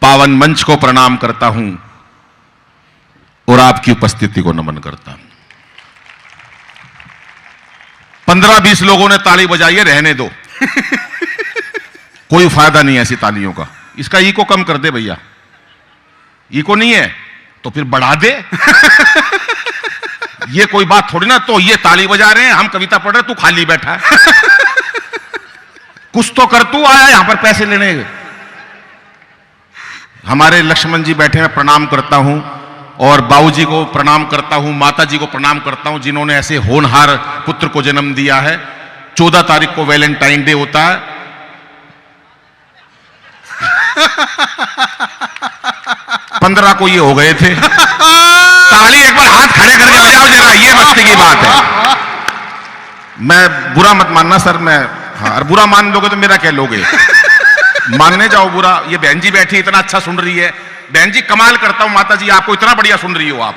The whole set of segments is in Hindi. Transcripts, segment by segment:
पावन मंच को प्रणाम करता हूं और आपकी उपस्थिति को नमन करता हूं। 15-20 लोगों ने ताली बजाई है, रहने दो। कोई फायदा नहीं है ऐसी तालियों का। इसका ईको कम कर दे भैया। ईको नहीं है तो फिर बढ़ा दे। ये कोई बात थोड़ी ना। तो ये ताली बजा रहे हैं, हम कविता पढ़ रहे, तू खाली बैठा है। कुछ तो कर, तू आया यहां पर पैसे लेने। हमारे लक्ष्मण जी बैठे हैं, प्रणाम करता हूं। और बाबूजी को प्रणाम करता हूं, माताजी को प्रणाम करता हूं, जिन्होंने ऐसे होनहार पुत्र को जन्म दिया है। 14 तारीख को वैलेंटाइन डे होता है। 15 को ये हो गए थे। ताली एक बार हाथ खड़े करके बजाओ जरा, ये मस्ती की बात है। मैं बुरा मत मानना सर, मैं हाँ, बुरा मान लोगे तो मेरा क्या लोगे। मानने जाओ बुरा। ये बहन जी बैठी इतना अच्छा सुन रही है। बहन जी कमाल करता हूं, माता जी आपको इतना बढ़िया सुन रही हो आप।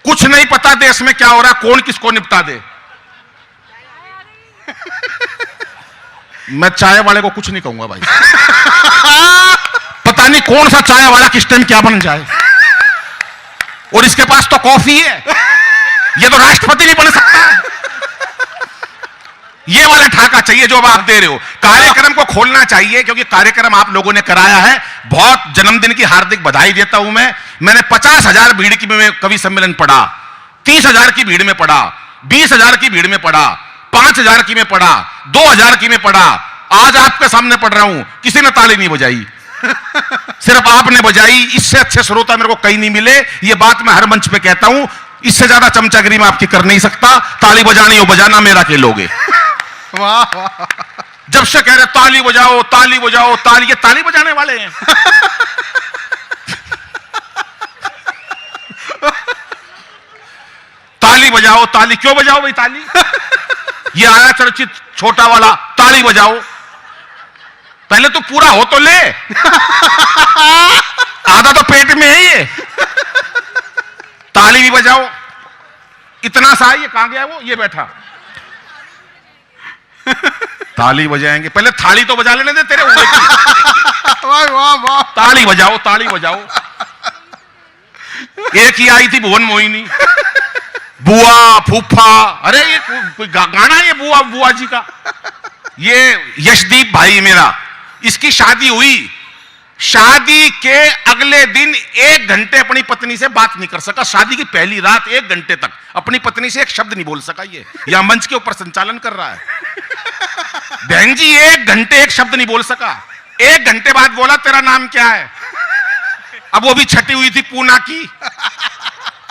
कुछ नहीं पता देश में क्या हो रहा है, कौन किसको निपटा दे। मैं चाय वाले को कुछ नहीं कहूंगा भाई। पता नहीं कौन सा चाय वाला किस टाइम क्या बन जाए। और इसके पास तो कॉफी है, ये तो राष्ट्रपति नहीं बन सकता। ये वाला ठाका चाहिए जो अब आप दे रहे हो। कार्यक्रम को खोलना चाहिए, क्योंकि कार्यक्रम आप लोगों ने कराया है। बहुत जन्मदिन की हार्दिक बधाई देता हूं मैंने 50,000 भीड़ की में कवि सम्मेलन पढ़ा, 30,000 की भीड़ में पढ़ा, 20,000 की भीड़ में पढ़ा, 5,000 की में पढ़ा, 2,000 की में पढ़ा। आज आपके सामने पढ़ रहा हूं, किसी ने ताली नहीं बजाई, सिर्फ आपने बजाई। इससे अच्छे श्रोता मेरे को कहीं नहीं मिले। ये बात मैं हर मंच पे कहता हूं। इससे ज्यादा चमचागिरी मैं आपकी कर नहीं सकता। ताली बजानी हो बजाना, मेरा के लोगे। वाह वाह। जब से कह रहे ताली बजाओ ताली बजाओ ताली, ये ताली बजाने वाले हैं। ताली बजाओ ताली, क्यों बजाओ भाई ताली। ये आया चर्चित छोटा वाला, ताली बजाओ। पहले तो पूरा हो तो ले। आधा तो पेट में है ये। ताली भी बजाओ। इतना सा ये कहां गया, वो ये बैठा। ताली बजाएंगे, पहले थाली तो बजा लेने दे तेरे ऊपर की। वाह वाह वाह। ताली बजाओ ताली बजाओ। एक ही आई थी भुवन मोहिनी, बुआ फूफा। अरे ये कोई गाना है ये बुआ बुआ जी का। ये यशदीप भाई मेरा, इसकी शादी हुई। शादी के अगले दिन 1 घंटे अपनी पत्नी से बात नहीं कर सका। शादी की पहली रात 1 घंटे तक अपनी पत्नी से एक शब्द नहीं बोल सका। ये यहां मंच के ऊपर संचालन कर रहा है। बहन जी 1 घंटे एक शब्द नहीं बोल सका। 1 घंटे बाद बोला तेरा नाम क्या है। अब वो भी छटी हुई थी पूना की।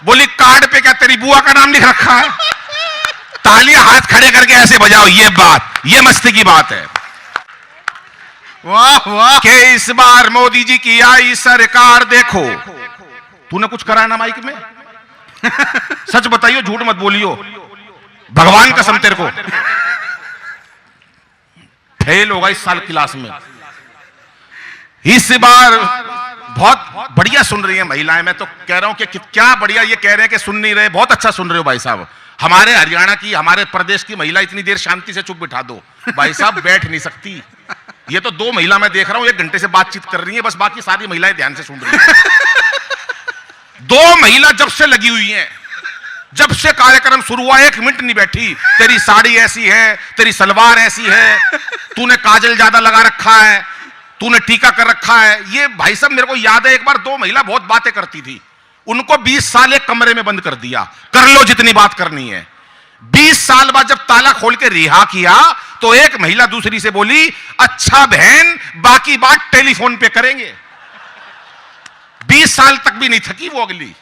बोली कार्ड पे क्या तेरी बुआ का नाम लिख रखा है। तालियां हाथ खड़े करके ऐसे बजाओ। ये बात, ये मस्ती की बात है। वाह वाह। कि इस बार मोदी जी की आई सरकार देखो। तूने कुछ करा ना माइक में। सच बताइयो, झूठ मत बोलियो। भगवान कसम तेरे को फेल होगा इस साल क्लास में। इस बार बहुत बढ़िया सुन रही है महिलाएं। मैं तो कह रहा हूं कि क्या बढ़िया। ये कह रहे हैं कि सुन नहीं रहे, बहुत अच्छा सुन रहे हो भाई साहब। हमारे हरियाणा की, हमारे प्रदेश की महिला इतनी देर शांति से चुप बिठा दो भाई साहब, बैठ नहीं सकती। ये तो 2 महिला मैं देख रहा हूं 1 घंटे से बातचीत कर रही है, बस बाकी सारी महिलाएं ध्यान से सुन रही हैं। 2 महिला जब से लगी हुई हैं, जब से कार्यक्रम शुरू हुआ 1 मिनट नहीं बैठी। तेरी साड़ी ऐसी है, तेरी सलवार ऐसी है, तूने काजल ज्यादा लगा रखा है, तूने टीका कर रखा है। ये भाई साहब मेरे को याद है, एक बार 2 महिला बहुत बातें करती थी। उनको 20 साल एक कमरे में बंद कर दिया। कर लो जितनी बात करनी है। 20 साल बाद जब ताला खोल के रिहा किया तो एक महिला दूसरी से बोली, अच्छा बहन बाकी बात टेलीफोन पे करेंगे। 20 साल तक भी नहीं थकी वो अगली।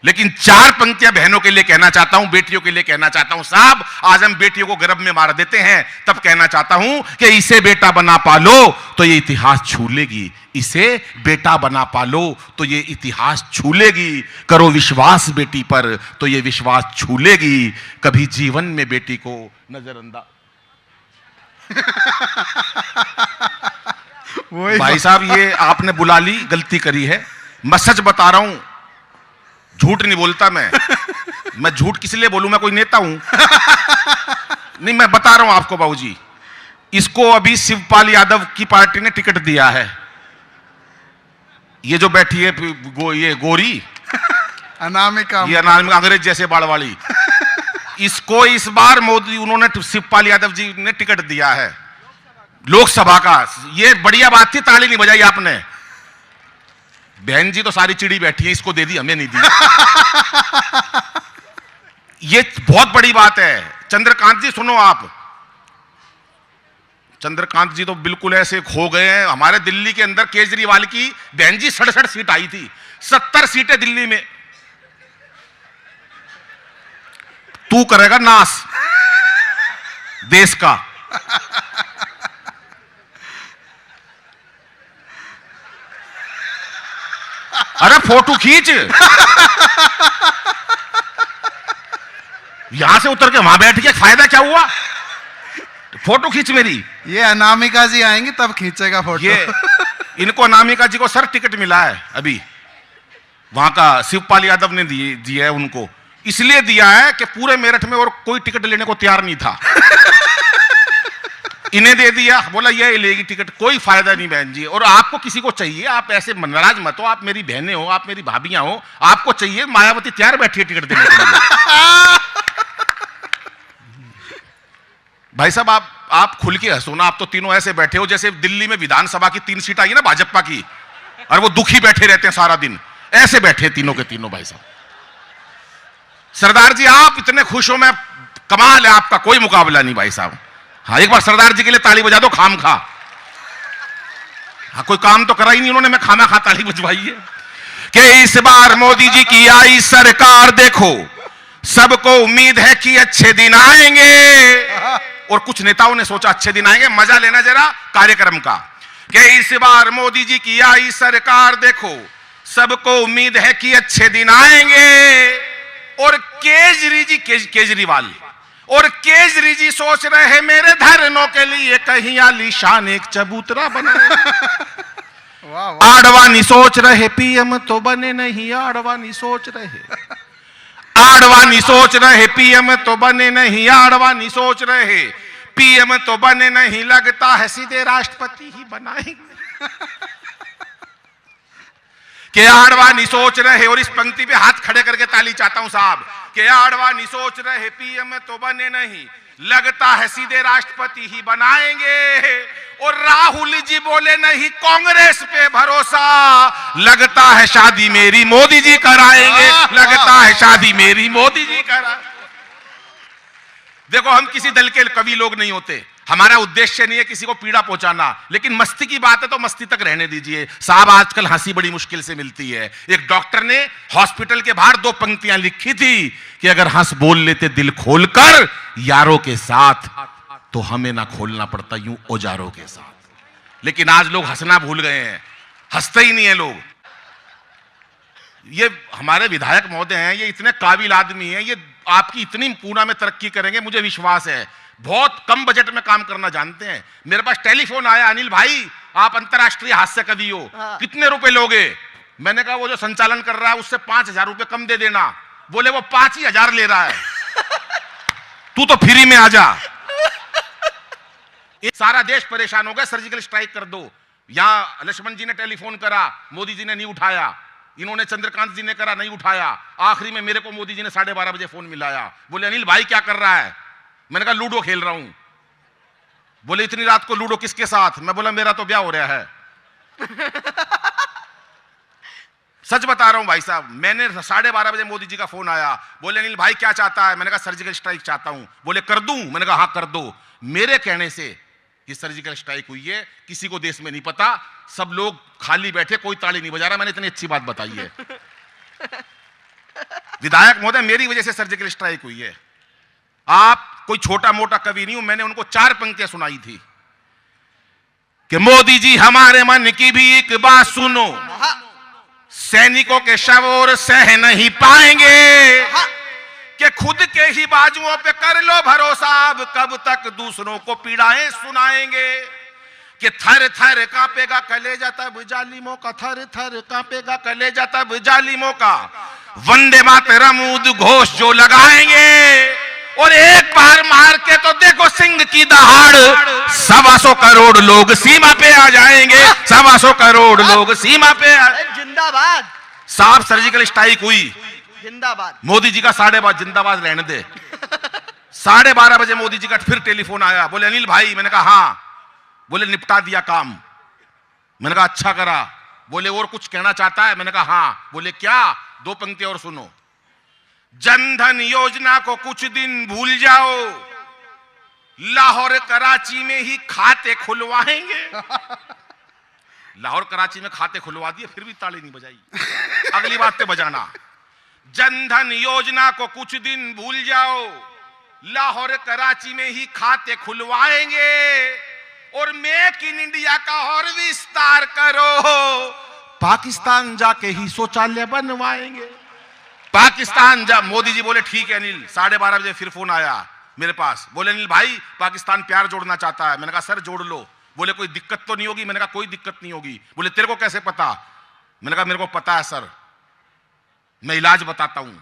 लेकिन 4 पंक्तियां बहनों के लिए कहना चाहता हूं, बेटियों के लिए कहना चाहता हूं। साहब आज हम बेटियों को गर्भ में मार देते हैं, तब कहना चाहता हूं कि इसे बेटा बना पालो तो ये इतिहास छू लेगी। इसे बेटा बना पालो तो ये इतिहास छू लेगी। करो विश्वास बेटी पर तो ये विश्वास छू लेगी। कभी जीवन में बेटी को नजरअंदाज। भाई साहब ये आपने बुला ली, गलती करी है। मैं सच बता रहा हूं, झूठ नहीं बोलता मैं झूठ किस लिए बोलूं, मैं कोई नेता हूं। नहीं मैं बता रहा हूं आपको बाबूजी, इसको अभी शिवपाल यादव की पार्टी ने टिकट दिया है। ये जो बैठी है ये गोरी, अनामिका, ये अनामिका अंग्रेज जैसे बाड़ वाली, इसको इस बार मोदी उन्होंने शिवपाल यादव जी ने टिकट दिया है लोकसभा का। ये बढ़िया बात थी, ताली नहीं बजाई आपने। बहन जी तो सारी चिड़ी बैठी है, इसको दे दी, हमें नहीं दी। ये बहुत बड़ी बात है। चंद्रकांत जी सुनो, आप चंद्रकांत जी तो बिल्कुल ऐसे खो गए हैं। हमारे दिल्ली के अंदर केजरीवाल की बहन जी 67 सीट आई थी, 70 सीटें दिल्ली में। तू करेगा नाश देश का। अरे फोटो खींच, यहां से उतर के वहां बैठ के फायदा क्या हुआ? फोटो खींच मेरी। ये अनामिका जी आएंगी तब खींचेगा फोटो। ये इनको अनामिका जी को सर टिकट मिला है अभी, वहां का शिवपाल यादव ने दिया है उनको। इसलिए दिया है कि पूरे मेरठ में और कोई टिकट लेने को तैयार नहीं था। इन्हें दे दिया, बोला ये लेगी टिकट, कोई फायदा नहीं बहन जी। और आपको किसी को चाहिए, आप ऐसे नाराज मत हो, आप मेरी बहनें हो, आप मेरी भाभियां हो, आपको चाहिए, मायावती तैयार बैठी है टिकट देने के लिए। भाई साहब आप खुल के हंसो ना, आप तो तीनों ऐसे बैठे हो जैसे दिल्ली में विधानसभा की 3 सीट आई है ना भाजपा की, और वो दुखी बैठे रहते हैं सारा दिन, ऐसे बैठे तीनों के तीनों। भाई साहब सरदार जी आप इतने खुश हो, मैं कमाल है आपका, कोई मुकाबला नहीं भाई साहब। हाँ एक बार सरदार जी के लिए ताली बजा दो खाम खा। हाँ कोई काम तो करा ही नहीं उन्होंने, मैं खामा खा ताली बजवाई है। कि इस बार मोदी जी की आई सरकार, देखो सबको उम्मीद है कि अच्छे दिन आएंगे। और कुछ नेताओं ने सोचा अच्छे दिन आएंगे, मजा लेना जरा कार्यक्रम का। कि इस बार मोदी जी की आई सरकार, देखो सबको उम्मीद है कि अच्छे दिन आएंगे। और केजरीवाल और केजरी जी सोच रहे हैं मेरे धरनों के लिए कहीं आलीशान एक चबूतरा बनाए। आडवाणी सोच रहे पीएम तो बने नहीं, आडवाणी सोच रहे, आडवाणी सोच रहे पीएम तो बने नहीं, आडवाणी सोच रहे पीएम तो बने नहीं, लगता है सीधे राष्ट्रपति ही बनाएंगे। के आडवाणी सोच रहे, और इस पंक्ति पे हाथ खड़े करके ताली चाहता हूं साहब, के आडवाणी सोच रहे पीएम तो बने नहीं, लगता है सीधे राष्ट्रपति ही बनाएंगे। और राहुल जी बोले नहीं कांग्रेस पे भरोसा, लगता है शादी मेरी मोदी जी कराएंगे, लगता है शादी मेरी मोदी जी करा। देखो हम किसी दल के कवि लोग नहीं होते, हमारा उद्देश्य नहीं है किसी को पीड़ा पहुंचाना, लेकिन मस्ती की बात है तो मस्ती तक रहने दीजिए साहब। आजकल हंसी बड़ी मुश्किल से मिलती है। एक डॉक्टर ने हॉस्पिटल के बाहर 2 पंक्तियां लिखी थी कि अगर हंस बोल लेते दिल खोलकर यारों के साथ, तो हमें ना खोलना पड़ता यूं औजारों के साथ। लेकिन आज लोग हंसना भूल गए हैं, हंसते ही नहीं है लोग। ये हमारे विधायक महोदय हैं, ये इतने काबिल आदमी हैं, ये आपकी इतनी पूना में तरक्की करेंगे मुझे विश्वास है। बहुत कम बजट में काम करना जानते हैं। मेरे पास टेलीफोन आया, अनिल भाई आप अंतरराष्ट्रीय हास्य कवि हो, कितने रुपए लोगे? मैंने कहा वो जो संचालन कर रहा है उससे 5,000 रुपए कम दे देना। बोले वो 5,000 ले रहा है, तू तो फ्री में आ जा। सारा देश परेशान हो गया, सर्जिकल स्ट्राइक कर दो। यहां लक्ष्मण जी ने टेलीफोन करा, मोदी जी ने नहीं उठाया। इन्होंने चंद्रकांत जी ने करा, नहीं उठाया। आखिरी में मेरे को मोदी जी ने 12:30 बजे फोन मिलाया, बोले अनिल भाई क्या कर रहा है? मैंने कहा लूडो खेल रहा हूं। बोले इतनी रात को लूडो किसके साथ? मैं बोला मेरा तो ब्याह हो रहा है। सच बता रहा हूं भाई साहब, मैंने 12:30 बजे मोदी जी का फोन आया, बोले अनिल भाई क्या चाहता है? मैंने कहा सर्जिकल स्ट्राइक चाहता हूं। बोले कर दूं? मैंने कहा हाँ कर दो। मेरे कहने से ये सर्जिकल स्ट्राइक हुई है, किसी को देश में नहीं पता, सब लोग खाली बैठे, कोई ताली नहीं बजा रहा। मैंने इतनी अच्छी बात बताई है। विधायक महोदय मेरी वजह से सर्जिकल स्ट्राइक हुई है। आप कोई छोटा मोटा कवि नहीं हूं। मैंने उनको 4 पंक्तियां सुनाई थी कि मोदी जी हमारे मन की भी एक बात सुनो, सैनिकों के शव और सह नहीं पाएंगे, कि खुद के ही बाजुओं पे कर लो भरोसा, अब कब तक दूसरों को पीड़ाएं सुनाएंगे, कि थर थर कांपेगा कलेजा तब जालिमों का, थर थर कांपेगा कलेजा तब जालिमों का, वंदे मातरम उद्घोष जो लगाएंगे, और एक बार मार के तो देखो सिंह की दहाड़, 125 करोड़ लोग सीमा पे आ जाएंगे, 125 करोड़ लोग सीमा पे आ जिंदाबाद। साहब सर्जिकल स्ट्राइक हुई, जिंदाबाद। मोदी जी का 12:30 जिंदाबाद रहने दे। 12:30 बजे मोदी जी का फिर टेलीफोन आया, बोले अनिल भाई। मैंने कहा हाँ। बोले निपटा दिया काम। मैंने कहा अच्छा करा। बोले और कुछ कहना चाहता है? मैंने कहा हाँ। बोले क्या? 2 पंक्ति और सुनो। जनधन योजना को कुछ दिन भूल जाओ, लाहौर कराची में ही खाते खुलवाएंगे। लाहौर कराची में खाते खुलवा दिए, फिर भी ताली नहीं बजाई। अगली बात पे बजाना। जनधन योजना को कुछ दिन भूल जाओ, लाहौर कराची में ही खाते खुलवाएंगे और मेक इन इंडिया का और विस्तार करो, पाकिस्तान जाके ही शौचालय बनवाएंगे। पाकिस्तान जा। मोदी जी बोले ठीक है अनिल। 12:30 बजे फिर फोन आया मेरे पास, बोले अनिल भाई पाकिस्तान प्यार जोड़ना चाहता है। मैंने कहा सर जोड़ लो। बोले कोई दिक्कत तो नहीं होगी? मैंने कहा कोई दिक्कत नहीं होगी। बोले तेरे को कैसे पता? मैंने कहा मेरे को पता है सर, मैं इलाज बताता हूं।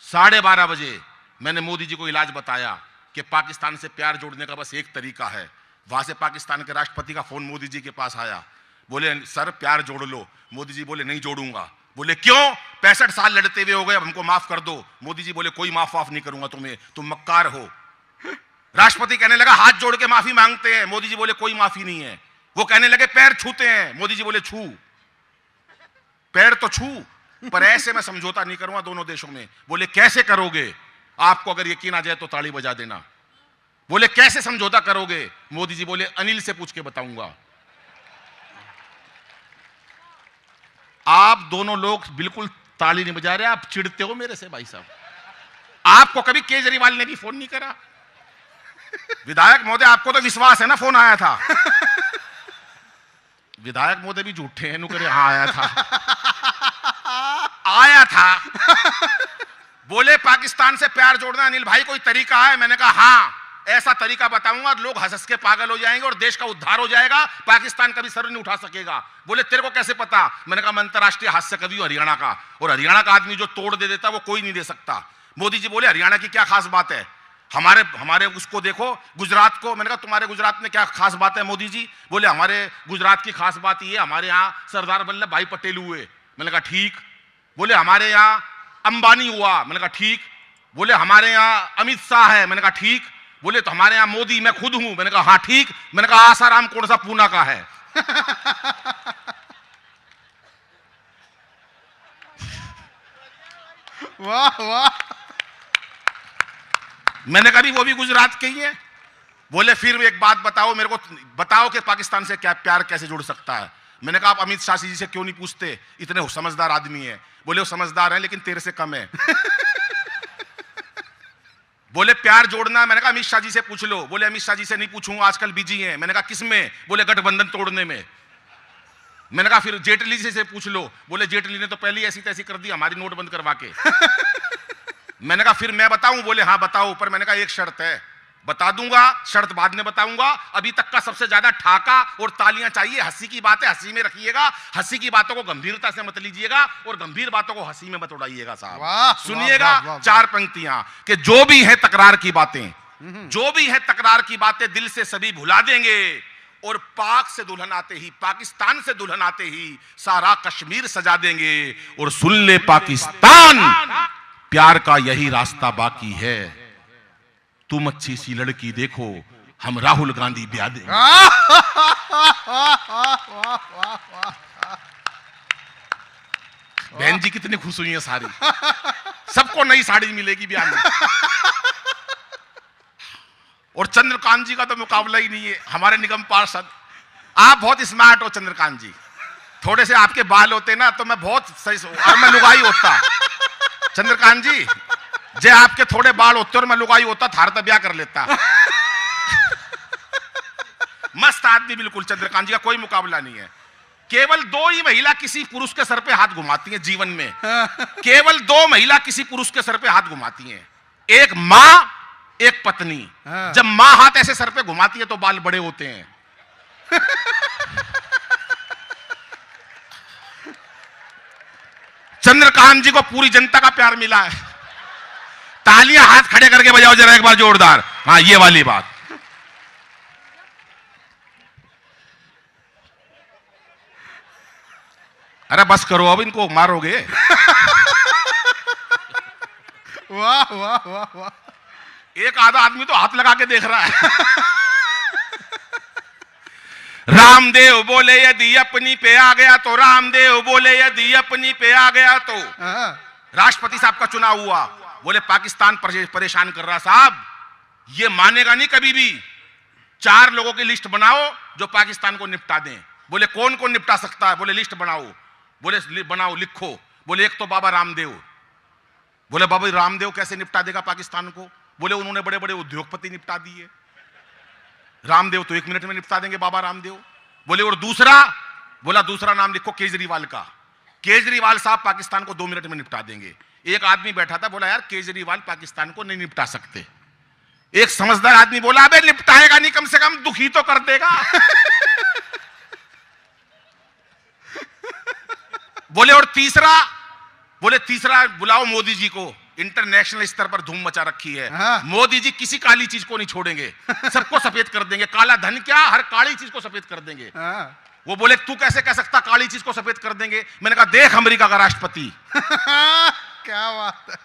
12:30 बजे मैंने मोदी जी को इलाज बताया कि पाकिस्तान से प्यार जोड़ने का बस एक तरीका है। वहां से पाकिस्तान के राष्ट्रपति का फोन मोदी जी के पास आया, बोले सर प्यार जोड़ लो। मोदी जी बोले नहीं जोड़ूंगा। बोले क्यों? 65 साल लड़ते हुए हो गए, अब हमको माफ कर दो। मोदी जी बोले कोई माफ नहीं करूंगा तुम्हें, तुम मक्कार हो। राष्ट्रपति कहने लगा हाथ जोड़ के माफी मांगते हैं। मोदी जी बोले कोई माफी नहीं है। वो कहने लगे पैर छूते हैं। मोदी जी बोले छू, पैर तो छू, पर ऐसे मैं समझौता नहीं करूंगा दोनों देशों में। बोले कैसे करोगे? आपको अगर यकीन आ जाए तो ताली बजा देना। बोले कैसे समझौता करोगे? मोदी जी बोले अनिल से पूछ के बताऊंगा। आप दोनों लोग बिल्कुल ताली नहीं बजा रहे, आप चिढ़ते हो मेरे से भाई साहब। आपको कभी केजरीवाल ने भी फोन नहीं करा? विधायक महोदय आपको तो विश्वास है ना फोन आया था? विधायक महोदय भी झूठे हैं, नुकरे हाँ आया था। बोले पाकिस्तान से प्यार जोड़ना अनिल भाई कोई तरीका है? मैंने कहा हाँ ऐसा तरीका बताऊंगा, लोग हंस के पागल हो जाएंगे और देश का उद्धार हो जाएगा, पाकिस्तान कभी सर नहीं उठा सकेगा। बोले तेरे को कैसे पता? मैंने कहा मैं अंतरराष्ट्रीय हास्य कवि हूं हरियाणा का, और हरियाणा का आदमी जो तोड़ दे देता वो कोई नहीं दे सकता। मोदी जी बोले हरियाणा की क्या खास बात है? हमारे उसको देखो गुजरात को। मैंने कहा तुम्हारे गुजरात में क्या खास बात है मोदी जी? बोले हमारे गुजरात की खास बात ये हमारे यहाँ सरदार वल्लभ भाई पटेल हुए। मैंने कहा ठीक। बोले हमारे यहाँ अंबानी हुआ। मैंने कहा ठीक। बोले हमारे यहाँ अमित शाह है। मैंने कहा ठीक। बोले तो हमारे यहाँ मोदी मैं खुद हूं। मैंने कहा हाँ ठीक। मैंने कहा आसाराम कौन सा पूना का है? वाह वाह। मैंने कहा वो भी गुजरात के ही है। बोले फिर एक बात बताओ मेरे को, बताओ कि पाकिस्तान से क्या प्यार कैसे जुड़ सकता है? मैंने कहा आप अमित शाह जी से क्यों नहीं पूछते, इतने समझदार आदमी है। बोले वो समझदार है लेकिन तेरे से कम है। बोले प्यार जोड़ना, मैंने कहा अमित शाह जी से पूछ लो। बोले अमित शाह जी से नहीं पूछूंगा, आजकल बिजी हैं। मैंने कहा किसमें? बोले गठबंधन तोड़ने में। मैंने कहा फिर जेटली जी से पूछ लो। बोले जेटली ने तो पहले ऐसी तैसी कर दी हमारी नोट बंद करवा के। मैंने कहा फिर मैं बताऊं? बोले हाँ बताओ, पर मैंने कहा एक शर्त है। बता दूंगा, शर्त बाद में बताऊंगा। अभी तक का सबसे ज्यादा ठाका और तालियां चाहिए। हंसी की बात है हंसी में रखिएगा, हंसी की बातों को गंभीरता से मत लीजिएगा और गंभीर बातों को हंसी में मत उड़ाइएगा साहब। सुनिएगा 4 पंक्तियां कि जो भी है तकरार की बातें, जो भी है तकरार की बातें दिल से सभी भुला देंगे, और पाक से दुल्हन आते ही, पाकिस्तान से दुल्हन आते ही सारा कश्मीर सजा देंगे। और सुन ले पाकिस्तान, प्यार का यही रास्ता बाकी है। तुम अच्छी सी लड़की देखो, हम राहुल गांधी ब्याह देंगे। बहन जी कितनी खुश हुई है सारी, सबको नई साड़ी मिलेगी ब्याह में। और चंद्रकांत जी का तो मुकाबला ही नहीं है, हमारे निगम पार्षद। आप बहुत स्मार्ट हो चंद्रकांत जी, थोड़े से आपके बाल होते ना तो मैं बहुत सही और मैं लुगाई होता। चंद्रकांत जी जे आपके थोड़े बाल होते और मैं लुगाई होता, थार तक ब्याह कर लेता। मस्त आदमी बिल्कुल, चंद्रकांत जी का कोई मुकाबला नहीं है। केवल 2 ही महिला किसी पुरुष के सर पे हाथ घुमाती हैं जीवन में। केवल 2 महिला किसी पुरुष के सर पे हाथ घुमाती हैं, एक मां, एक पत्नी। जब मां हाथ ऐसे सर पे घुमाती है तो बाल बड़े होते हैं। चंद्रकांत जी को पूरी जनता का प्यार मिला है। तालियां हाथ खड़े करके बजाओ जरा एक बार जोरदार। हाँ ये वाली बात। अरे बस करो, अब इनको मारोगे। वाह वाह वाह वाह। एक आधा आदमी तो हाथ लगा के देख रहा है। रामदेव बोले यदि अपनी पे आ गया तो, रामदेव बोले यदि अपनी पे आ गया तो। राष्ट्रपति साहब का चुनाव हुआ, बोले पाकिस्तान परेशान कर रहा साहब, ये मानेगा नहीं कभी भी। 4 लोगों की लिस्ट बनाओ जो पाकिस्तान को निपटा दें। बोले कौन कौन निपटा सकता है? बोले लिस्ट बनाओ। बोले बनाओ, लिखो। बोले एक तो बाबा रामदेव। बोले बाबा रामदेव कैसे निपटा देगा पाकिस्तान को? बोले उन्होंने बड़े बड़े उद्योगपति निपटा दिए, रामदेव तो 1 मिनट में निपटा देंगे बाबा रामदेव। बोले और दूसरा? बोला दूसरा नाम लिखो केजरीवाल का। केजरीवाल साहब पाकिस्तान को 2 मिनट में निपटा देंगे। एक आदमी बैठा था, बोला यार केजरीवाल पाकिस्तान को नहीं निपटा सकते। एक समझदार आदमी बोला अबे निपटाएगा नहीं, कम से कम दुखी तो कर देगा। बोले और तीसरा? बोले तीसरा बुलाओ मोदी जी को, इंटरनेशनल स्तर पर धूम मचा रखी है। मोदी जी किसी काली चीज को नहीं छोड़ेंगे, सबको सफेद कर देंगे। काला धन क्या, हर काली चीज को सफेद कर देंगे। वो बोले तू कैसे कह सकता काली चीज को सफेद कर देंगे? मैंने कहा देख अमेरिका का राष्ट्रपति क्या बात है।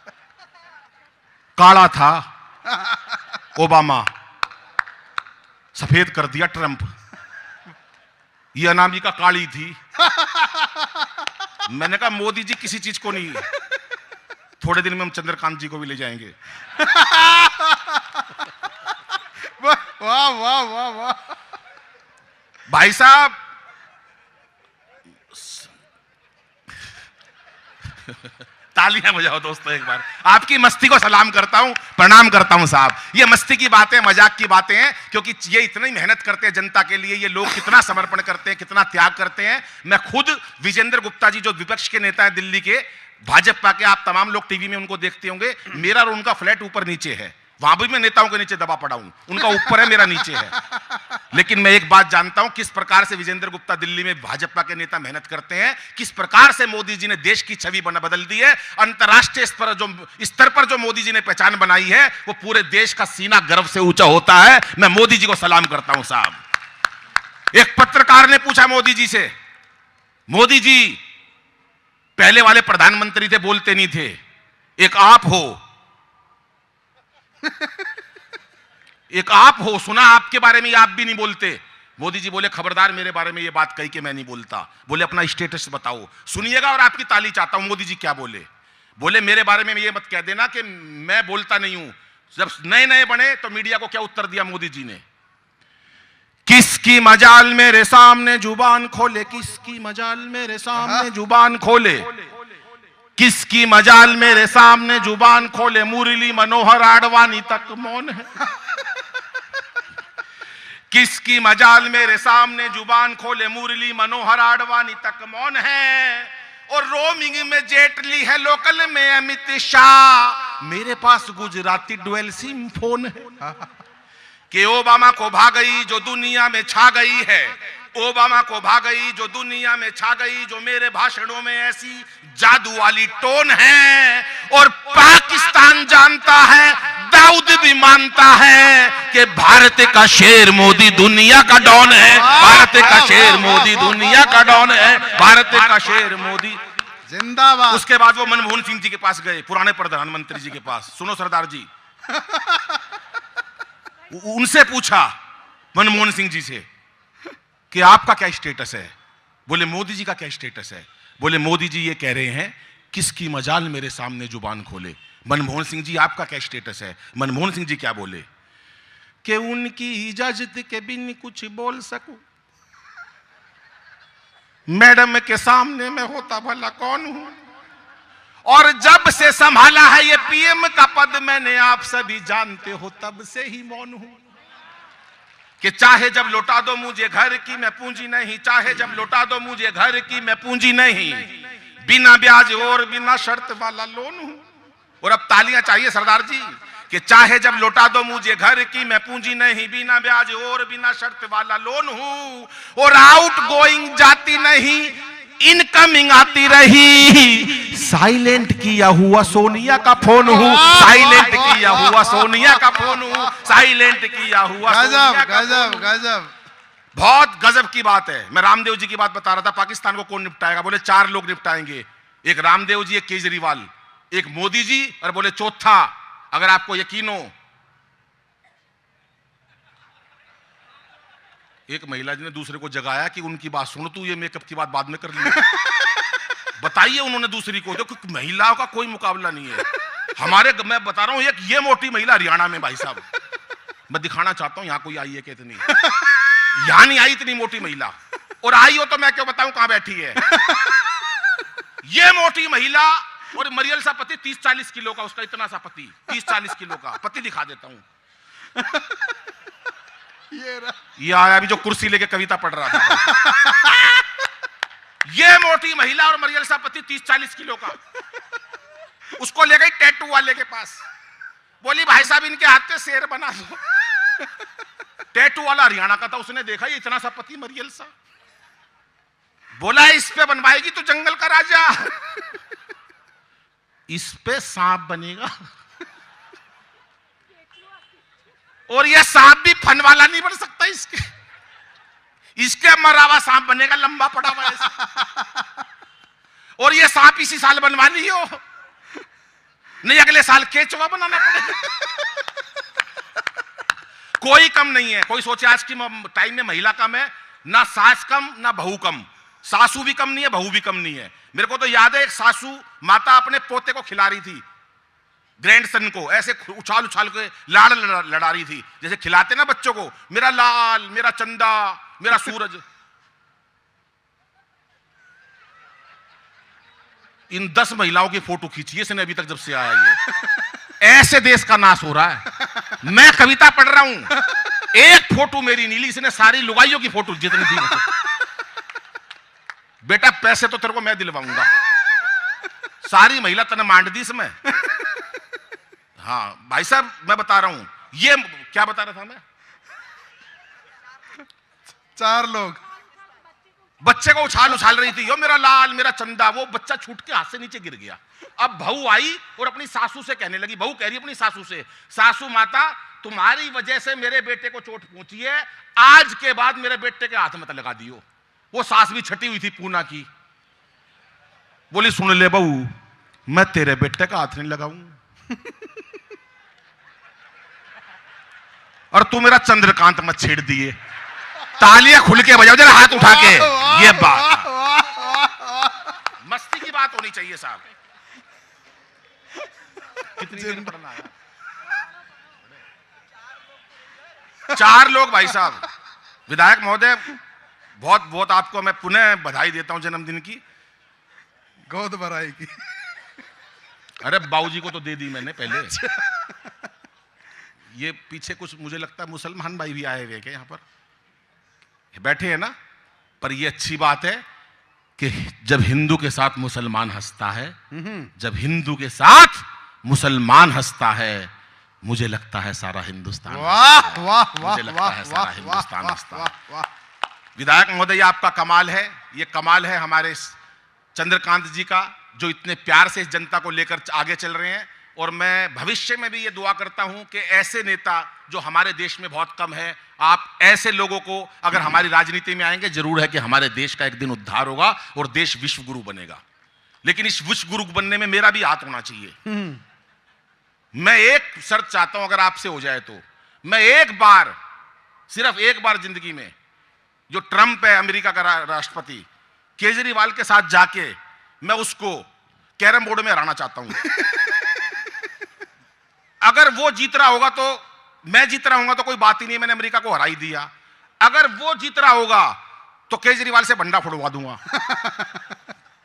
काला था ओबामा, सफेद कर दिया ट्रंप। ये अनामिका काली थी। मैंने कहा मोदी जी किसी चीज को नहीं, थोड़े दिन में हम चंद्रकांत जी को भी ले जाएंगे। वाह वाह वाह वाह। भाई साहब तालियां बजाओ दोस्तों एक बार। आपकी मस्ती को सलाम करता हूं, प्रणाम करता हूं साहब। ये मस्ती की बातें, मजाक की बातें हैं, क्योंकि ये इतनी मेहनत करते हैं जनता के लिए। ये लोग कितना समर्पण करते हैं, कितना त्याग करते हैं। मैं खुद विजेंद्र गुप्ता जी जो विपक्ष के नेता है दिल्ली के, भाजपा के, आप तमाम लोग टीवी में उनको देखते होंगे। मेरा और उनका फ्लैट ऊपर नीचे है, वहां भी मैं नेताओं के नीचे दबा पड़ा हूं। उनका ऊपर है, मेरा नीचे है। लेकिन मैं एक बात जानता हूं, किस प्रकार से विजेंद्र गुप्ता दिल्ली में भाजपा के नेता मेहनत करते हैं, किस प्रकार से मोदी जी ने देश की छवि बदल दी है। अंतरराष्ट्रीय स्तर पर जो मोदी जी ने पहचान बनाई है, वो पूरे देश का सीना गर्व से ऊंचा होता है। मैं मोदी जी को सलाम करता हूं साहब। एक पत्रकार ने पूछा मोदी जी से, मोदी जी पहले वाले प्रधानमंत्री थे, बोलते नहीं थे, एक आप हो, एक आप हो, सुना आपके बारे में, आप भी नहीं बोलते। मोदी जी बोले खबरदार मेरे बारे में ये बात कही कि मैं नहीं बोलता। बोले अपना स्टेटस बताओ, सुनिएगा और आपकी ताली चाहता हूं। मोदी जी क्या बोले? बोले मेरे बारे में ये मत कह देना कि मैं बोलता नहीं हूं। जब नए नए बने तो मीडिया को क्या उत्तर दिया मोदी जी ने? किसकी मजाल मेरे सामने जुबान खोले, किसकी मजाल मेरे सामने जुबान खोले, किसकी मजाल मेरे सामने जुबान खोले, मुरली मनोहर आडवाणी तक मौन है। किसकी मजाल मेरे सामने जुबान खोले, मुरली मनोहर आडवाणी तक मौन है। और रोमिंग में जेटली है, लोकल में अमित शाह, मेरे पास गुजराती डुअल सिम फोन है। कि ओबामा को भागई जो दुनिया में छा गई है, ओबामा को भागई जो दुनिया में छा गई, जो मेरे भाषणों में ऐसी जादू वाली टोन है। और पाकिस्तान जानता है, दाऊद भी मानता है कि भारत का शेर मोदी दुनिया का डॉन है। भारत का शेर मोदी दुनिया का डॉन है। भारत का शेर मोदी जिंदाबाद। उसके बाद वो मनमोहन सिंह जी के पास गए, पुराने प्रधानमंत्री जी के पास। सुनो सरदार जी, उनसे पूछा मनमोहन सिंह जी से कि आपका क्या स्टेटस है? बोले मोदी जी का क्या स्टेटस है? बोले मोदी जी ये कह रहे हैं किसकी मजाल मेरे सामने जुबान खोले। मनमोहन सिंह जी आपका क्या स्टेटस है? मनमोहन सिंह जी क्या बोले कि उनकी इजाजत के बिन कुछ बोल सकूं, मैडम के सामने मैं होता भला कौन हूं, और जब से संभाला है ये पीएम का पद मैंने, आप सभी जानते हो तब से ही मौन हूं। कि चाहे जब लौटा दो मुझे घर की मैं पूंजी नहीं, चाहे जब लौटा दो मुझे घर की मैं पूंजी नहीं, बिना ब्याज और बिना शर्त वाला लोन हूं। और अब तालियां चाहिए सरदार जी। कि चाहे जब लौटा दो मुझे घर की मैं पूंजी नहीं, बिना ब्याज और बिना शर्त वाला लोन हूं। और आउट गोइंग जाती नहीं, इनकमिंग आती रही, साइलेंट किया हुआ सोनिया का फोन हूं, साइलेंट किया हुआ सोनिया का फोन हूं, साइलेंट किया हुआ गजब गजब गजब। बहुत गजब की बात है। मैं रामदेव जी की बात बता रहा था, पाकिस्तान को कौन निपटाएगा? बोले 4 लोग निपटाएंगे, एक रामदेव जी, एक केजरीवाल, एक मोदी जी, और बोले चौथा, अगर आपको यकीन हो, एक महिला जी ने दूसरे को जगाया कि उनकी बात सुन, तू ये मेकअप की बात बाद में कर ली। बताइए उन्होंने दूसरी को, देखो महिलाओं का कोई मुकाबला नहीं है हमारे। मैं बता रहा हूं, एक ये मोटी महिला हरियाणा में भाई साहब, मैं दिखाना चाहता हूं यहां कोई आई है कि इतनी, यहां नहीं आई इतनी मोटी महिला, और आई हो तो मैं क्यों बताऊं कहां बैठी है। ये मोटी महिला, और मरियल सा पति 30-40 किलो का, उसका इतना सा पति 30-40 किलो का पति, दिखा देता हूं। ये आया अभी जो कुर्सी लेके कविता पढ़ रहा था। ये मोटी महिला और मरियल सा पति 30-40 किलो का, उसको ले गई टैटू वाले के पास, बोली भाई साहब इनके हाथ पे शेर बना दो। टैटू वाला हरियाणा का था, उसने देखा ये इतना सा पति मरियल सा, बोला इस पे बनवाएगी तो जंगल का राजा, इस पे सांप बनेगा, और ये सांप भी फन वाला नहीं बन सकता, इसके मरा हुआ सांप बनेगा, लंबा पड़ा हुआ ऐसा। और ये सांप इसी साल बनवा लियो, नहीं अगले साल केचुआ बनाना पड़ेगा। कोई कम नहीं है। कोई सोचे आज की टाइम में महिला कम है, ना सास कम ना बहू कम, सासू भी कम नहीं है, बहू भी कम नहीं है। मेरे को तो याद है एक सासू माता अपने पोते को खिला रही थी, ग्रैंडसन को, ऐसे उछाल उछाल के लाड़ लड़ा रही थी, जैसे खिलाते ना बच्चों को, मेरा लाल, मेरा चंदा, मेरा सूरज। इन 10 महिलाओं की फोटो खींची इसने अभी तक जब से आया ये। ऐसे देश का नाश हो रहा है। मैं कविता पढ़ रहा हूं, एक फोटो मेरी नीली, इसने सारी लुगाइयों की फोटो जितनी थी। बेटा पैसे तो तेरे को मैं दिलवाऊंगा, सारी महिला तने मांड दी इसमें। हाँ भाई साहब मैं बता रहा हूं, ये क्या बता रहा था मैं? 4 लोग बच्चे को उछाल उछाल रही थी, यो मेरा लाल, मेरा चंदा, वो बच्चा छूट के हाथ से नीचे गिर गया। अब बहू आई और अपनी सासू से कहने लगी, बहू कह रही अपनी सासू से, सासू माता तुम्हारी वजह से मेरे बेटे को चोट पहुंची है, आज के बाद मेरे बेटे के हाथ मत लगा दियो। वो सास भी छटी हुई थी पूना की, बोली सुन ले बहू, मैं तेरे बेटे का हाथ नहीं लगाऊं, और तू मेरा चंद्रकांत मत छेड़ दिए। तालियां खुल के बजाओ जरा, हाथ उठा के। ये बात मस्ती की बात होनी चाहिए साहब। कितनी देर पढ़ना है? 4 लोग भाई साहब। विधायक महोदय बहुत बहुत आपको मैं पुनः बधाई देता हूं जन्मदिन की। गोद भराई की। अरे बाबूजी को तो दे दी मैंने पहले। ये पीछे कुछ मुझे लगता है मुसलमान भाई भी आए हुए क्या यहाँ पर? बैठे हैं ना? पर ये अच्छी बात है कि जब हिंदू के साथ मुसलमान हंसता है, जब हिंदू के साथ मुसलमान हंसता है, मुझे लगता है सारा हिंदुस्तान। वाह वाह वाह मुझे लगता है सारा वाह हिंदुस्तान वाह हंसता वाह है। वाह। विधायक महोदय आपका कमाल है, ये कमाल है हमारे चंद्रकांत जी का, जो इतने प्यार से इस जनता को लेकर आगे चल रहे हैं। और मैं भविष्य में भी ये दुआ करता हूं कि ऐसे नेता जो हमारे देश में बहुत कम है, आप ऐसे लोगों को अगर हमारी राजनीति में आएंगे, जरूर है कि हमारे देश का एक दिन उद्धार होगा और देश विश्व गुरु बनेगा। लेकिन इस विश्व गुरु बनने में मेरा भी हाथ होना चाहिए। मैं एक शर्त चाहता हूं, अगर आपसे हो जाए तो मैं एक बार, सिर्फ एक बार जिंदगी में, जो ट्रंप है अमेरिका का राष्ट्रपति, केजरीवाल के साथ जाके मैं उसको कैरम बोर्ड में हराना चाहता हूं। अगर वो जीत रहा होगा तो मैं जीत रहा हूंगा तो कोई बात ही नहीं, मैंने अमेरिका को हरा ही दिया। अगर वो जीत रहा होगा तो केजरीवाल से भंडा फोड़वा दूंगा।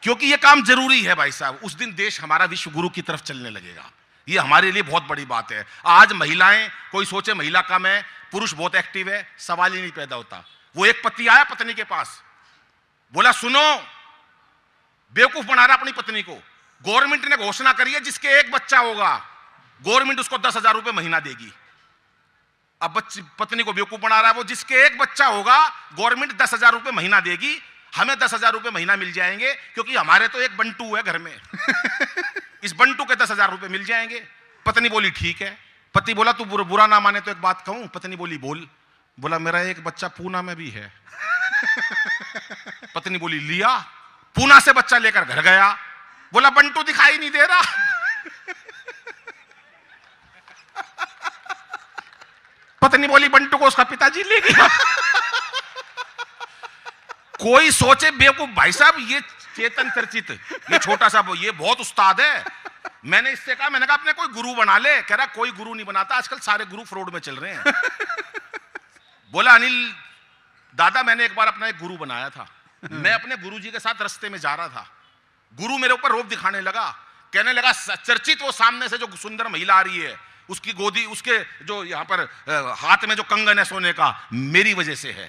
क्योंकि ये काम जरूरी है भाई साहब। उस दिन देश हमारा विश्व गुरु की तरफ चलने लगेगा। ये हमारे लिए बहुत बड़ी बात है। आज महिलाएं, कोई सोचे महिला कम है, पुरुष बहुत एक्टिव है, सवाल ही नहीं पैदा होता। वो एक पति आया पत्नी के पास, बोला सुनो, बेवकूफ बना रहा अपनी पत्नी को, गवर्नमेंट ने घोषणा करी है जिसके एक बच्चा होगा गवर्नमेंट उसको 10,000 रुपए महीना देगी। अब पत्नी को बेवकूफ बना रहा है, वो जिसके एक बच्चा होगा गवर्नमेंट 10,000 रुपए महीना देगी, हमें 10,000 रुपए महीना मिल जाएंगे क्योंकि हमारे तो एक बंटू है घर में। इस बंटू के 10,000 रुपए मिल जाएंगे। पत्नी बोली ठीक है। पति बोला तू बुरा ना माने तो एक बात कहूं? पत्नी बोली बोल। बोला मेरा एक बच्चा पूना में भी है। पत्नी बोली लिया, पूना से बच्चा लेकर घर गया, बोला बंटू दिखाई नहीं दे रहा। पत्नी बोली बंटू को उसका पिताजी ले गया। कोई सोचे बेवकूफ भाई साहब, ये चेतन चर्चित, ये छोटा सा, ये बहुत उस्ताद है। मैंने इससे कहा, मैंने कहा अपने कोई गुरु बना ले। कह रहा कोई गुरु नहीं बनाता, आजकल सारे गुरु फ्रॉड में चल रहे हैं। बोला अनिल दादा, मैंने एक बार अपना एक गुरु बनाया था। मैं अपने गुरुजी के साथ रास्ते में जा रहा था, गुरु मेरे ऊपर रोब दिखाने लगा, कहने लगा चर्चित वो सामने से जो सुंदर महिला आ रही है, उसकी गोदी, उसके जो यहाँ पर हाथ में जो कंगन है सोने का, मेरी वजह से है।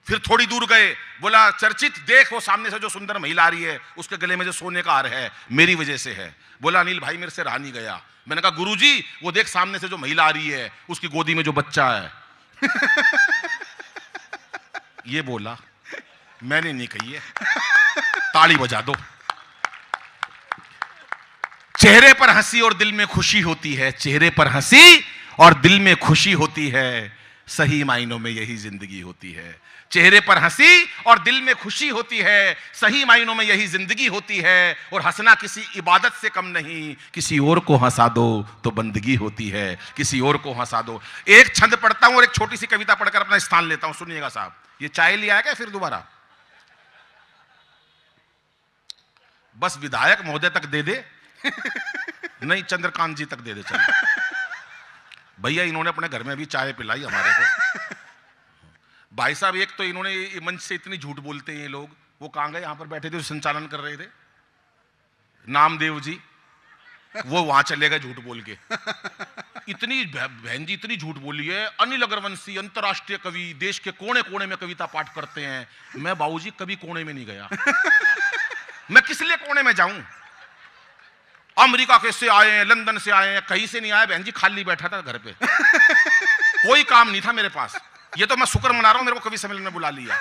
फिर थोड़ी दूर गए, बोला चर्चित देख वो सामने से जो सुंदर महिला आ रही है, उसके गले में जो सोने का हार है, मेरी वजह से है। बोला अनिल भाई मेरे से रहा नहीं गया। मैंने कहा गुरुजी वो देख सामने से जो महिला आ रही है, उसकी गोदी में जो बच्चा है। ये बोला, मैंने नहीं कही है, ताली बजा दो। चेहरे पर हंसी और दिल में खुशी होती है, चेहरे पर हंसी और दिल में खुशी होती है, सही मायनों में यही जिंदगी होती है। चेहरे पर हंसी और दिल में खुशी होती है, सही मायनों में यही जिंदगी होती है। और हंसना किसी इबादत से कम नहीं, किसी और को हंसा दो तो बंदगी होती है, किसी और को हंसा दो। एक छंद पढ़ता हूं और एक छोटी सी कविता पढ़कर अपना स्थान लेता हूं, सुनिएगा साहब। ये चाय लिया है क्या फिर दोबारा? बस विधायक महोदय तक दे दे, नहीं चंद्रकांत जी तक दे दे। चल भैया, इन्होंने अपने घर में भी चाय पिलाई हमारे को। भाई साहब, एक तो इन्होंने मंच से इतनी झूठ बोलते हैं ये लोग। वो कहां गए? यहां पर बैठे थे, संचालन कर रहे थे, नामदेव जी, वो वहां चले गए झूठ बोल के। इतनी बहन जी इतनी झूठ बोली है। अनिल अग्रवंशी अंतरराष्ट्रीय कवि, देश के कोने कोने में कविता पाठ करते हैं। मैं बाबूजी कभी कोने में नहीं गया। मैं किस लिए कोने में जाऊं? अमेरिका के से आए हैं, लंदन से आए हैं, कहीं से नहीं आए बहन जी, खाली बैठा था घर पे। कोई काम नहीं था मेरे पास। ये तो मैं शुक्र मना रहा हूं मेरे को कवि सम्मेलन में बुला लिया।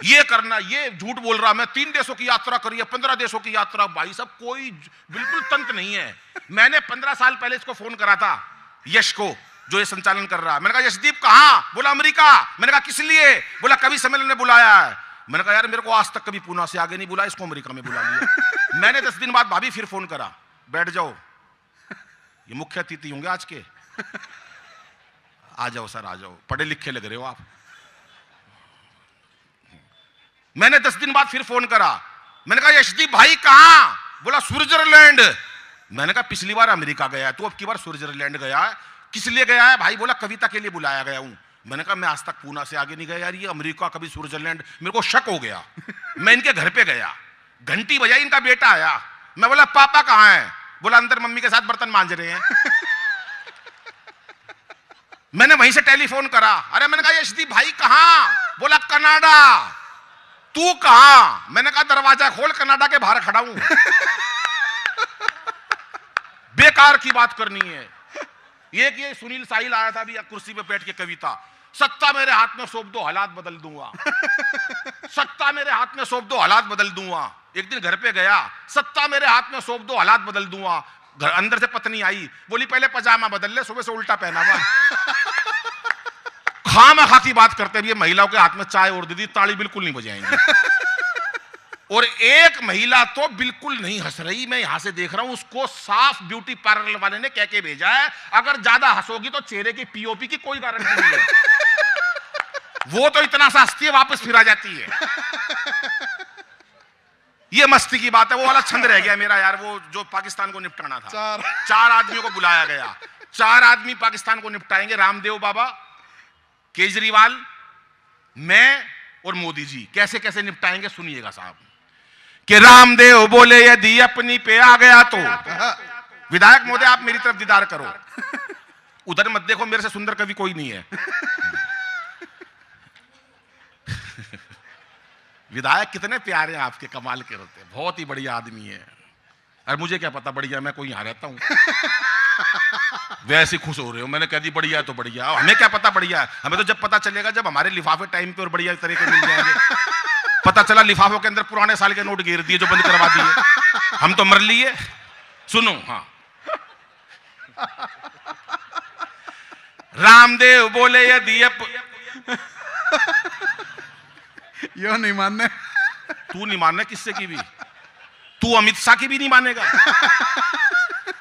ये करना, ये झूठ बोल रहा। मैं 3 देशों की यात्रा करी है, 15 देशों की यात्रा। भाई साहब कोई बिल्कुल तंत्र नहीं है। मैंने 15 साल पहले इसको फोन करा था, यश को, जो ये संचालन कर रहा है। मैंने कहा यशदीप कहां? बोला अमेरिका। मैंने कहा किस लिए? बोला कवि सम्मेलन ने बुलाया है। मैंने कहा यार मेरे को आज तक कभी पूना से आगे नहीं बुलाया, इसको अमेरिका में बुला लिया। मैंने 10 दिन बाद भाभी फिर फोन करा, बैठ जाओ, ये मुख्य अतिथि होंगे आज के, आ जाओ सर आ जाओ, पढ़े लिखे लग रहे हो आप। मैंने 10 दिन बाद फिर फोन करा, मैंने कहा यशदीप भाई कहां? बोला स्विट्जरलैंड। मैंने कहा पिछली बार अमेरिका गया, तू अब की बार स्विट्जरलैंड गया है, किस लिए गया है? भाई बोला कविता के लिए बुलाया गया हूं। मैंने कहा मैं आज तक पूना से आगे नहीं गया यार, ये अमेरिका कभी स्विट्जरलैंड, मेरे को शक हो गया। मैं इनके घर पे गया, घंटी बजाई, इनका बेटा आया। मैं बोला पापा कहां है? बोला अंदर मम्मी के साथ बर्तन मांज रहे हैं। मैंने वहीं से टेलीफोन करा, अरे मैंने कहा यशदीप भाई कहां? बोला कनाडा। तू कहां? मैंने कहा दरवाजा खोल, कनाडा के बाहर खड़ा हूं। बेकार की बात करनी है। एक ये सुनील साहिल आया था अभी कुर्सी पे बैठ के, कविता, सत्ता मेरे हाथ में सौंप दो हालात बदल दूंगा। सत्ता मेरे हाथ में सौंप दो हालात बदल दूंगा। एक दिन घर पे गया, सत्ता मेरे हाथ में सौंप दो हालात बदल दूंगा। घर अंदर से पत्नी आई, बोली पहले पजामा बदल ले, सुबह से उल्टा पहना हुआ। खामखा की बात करते हुए महिलाओं के हाथ में चाय और दीदी, ताली बिल्कुल नहीं बजाएंगे। और एक महिला तो बिल्कुल नहीं हंस रही, मैं यहां से देख रहा हूं, उसको साफ ब्यूटी पार्लर वाले ने कह के भेजा है, अगर ज्यादा हंसोगी तो चेहरे की पीओपी की कोई गारंटी नहीं है। वो तो इतना सा हंसती है वापस फिर आ जाती है। ये मस्ती की बात है। वो वाला छंद रह गया मेरा यार, वो जो पाकिस्तान को निपटाना था। 4 आदमियों को बुलाया गया, 4 आदमी पाकिस्तान को निपटाएंगे, रामदेव बाबा, केजरीवाल, मैं और मोदी जी। कैसे कैसे निपटाएंगे सुनिएगा साहब। कि रामदेव बोले यदि अपनी पे आ गया तो विधायक महोदय आप मेरी तरफ दीदार करो, उधर मत देखो, मेरे से सुंदर कवि कोई नहीं है। विधायक कितने प्यारे हैं आपके, कमाल के होते हैं, बहुत ही बढ़िया आदमी है। अरे मुझे क्या पता बढ़िया, मैं कोई यहां रहता हूं। वैसे खुश हो रहे हो, मैंने कह दी बढ़िया तो बढ़िया, हमें क्या पता बढ़िया है, हमें तो जब पता चलेगा जब हमारे लिफाफे टाइम पे और बढ़िया तरीके मिल जाएंगे। पता चला लिफाफों के अंदर पुराने साल के नोट गिर दिए जो बंद करवा दिए, हम तो मर लिए। सुनो, हाँ, रामदेव बोले यदि यो नहीं मानने। तू नहीं मानना किससे की भी, तू अमित शाह की भी नहीं मानेगा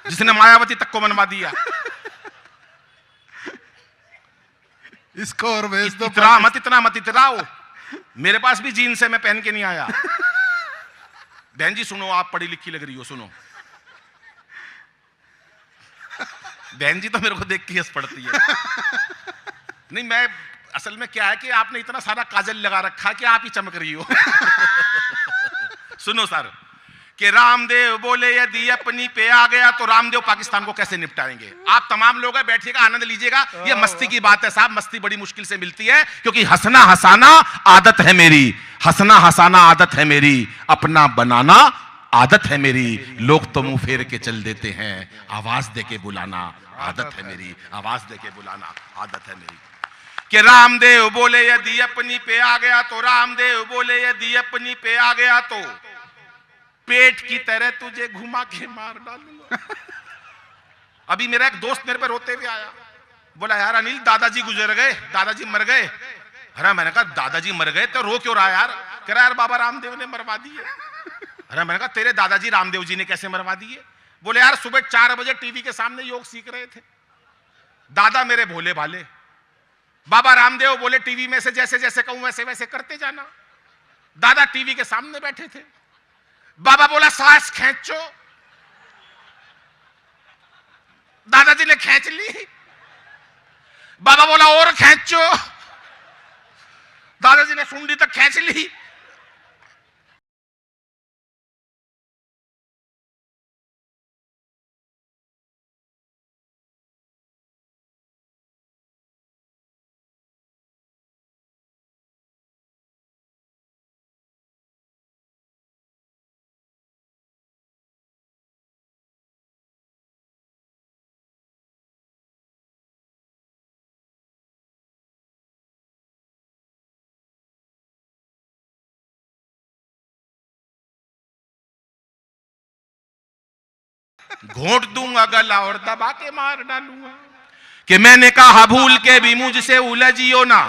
जिसने मायावती तक को मनवा दिया। इसको और भेज दो। इतना मत इतराओ। मेरे पास भी जीन्स है, मैं पहन के नहीं आया। बहन जी सुनो, आप पढ़ी लिखी लग रही हो, सुनो। बहन जी तो मेरे को देख के हंस पड़ती है। नहीं, मैं असल में क्या है कि आपने इतना सारा काजल लगा रखा कि आप ही चमक रही हो। सुनो सर, कि रामदेव बोले यदि अपनी पे आ गया तो रामदेव पाकिस्तान को कैसे निपटाएंगे। आप तमाम लोग बैठिएगा, आनंद लीजिएगा। ये मस्ती की बात है साहब, मस्ती बड़ी मुश्किल से मिलती है, क्योंकि हंसना हंसाना आदत है मेरी, हंसना हंसाना आदत है मेरी, अपना बनाना आदत है मेरी। लोग तो मुंह फेर के चल देते हैं, आवाज दे के बुलाना आदत है मेरी, आवाज दे के बुलाना आदत है मेरी। कि रामदेव बोले यदि अपनी पे आ गया तो, रामदेव बोले यदि अपनी पे आ गया तो पेट की तरह तुझे घुमा के मार डालूंगा। अभी मेरा एक दोस्त मेरे पे रोते हुए आया, बोला यार अनिल दादाजी गुजर गए, दादाजी मर गए। अरे मैंने कहा दादाजी मर गए तो रो क्यों रहा यार? कह रहा यार बाबा रामदेव ने मरवा दिए। अरे मैंने कहा तेरे दादाजी रामदेव जी ने कैसे मरवा दिए? बोले यार सुबह 4 बजे टीवी के सामने योग सीख रहे थे, दादा मेरे भोले भाले, बाबा रामदेव बोले टीवी में से जैसे जैसे कहूं वैसे वैसे करते जाना। दादा टीवी के सामने बैठे थे, बाबा बोला सांस खींचो, दादाजी ने खींच ली। बाबा बोला और खींचो, दादाजी ने सुंडी तक खींच ली। घोंट दूंगा गला और दबा के मार डालूंगा। कि मैंने कहा भूल के भी मुझसे उलझियो ना,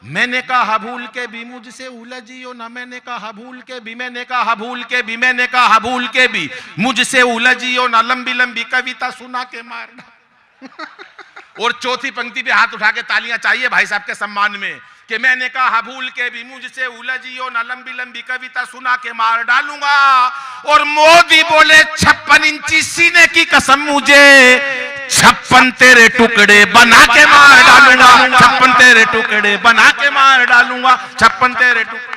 मैंने कहा भूल के भी मुझसे उलझियो ना, मैंने कहा भूल के भी, मैंने कहा भूल के भी, मैंने कहा भूल के भी मुझसे उलझियो ना, लंबी लंबी कविता सुना के मार डाल। और चौथी पंक्ति पे हाथ उठा के तालियां चाहिए भाई साहब के सम्मान में। कि मैंने कहा भूल के भी मुझसे उलझियो ना, लंबी लंबी कविता सुना के मार डालूंगा। और मोदी बोले 56 इंची सीने की कसम मुझे 56 तेरे टुकड़े बना के मार डालूंगा, 56 तेरे टुकड़े बना के मार डालूंगा, 56 तेरे टुकड़े।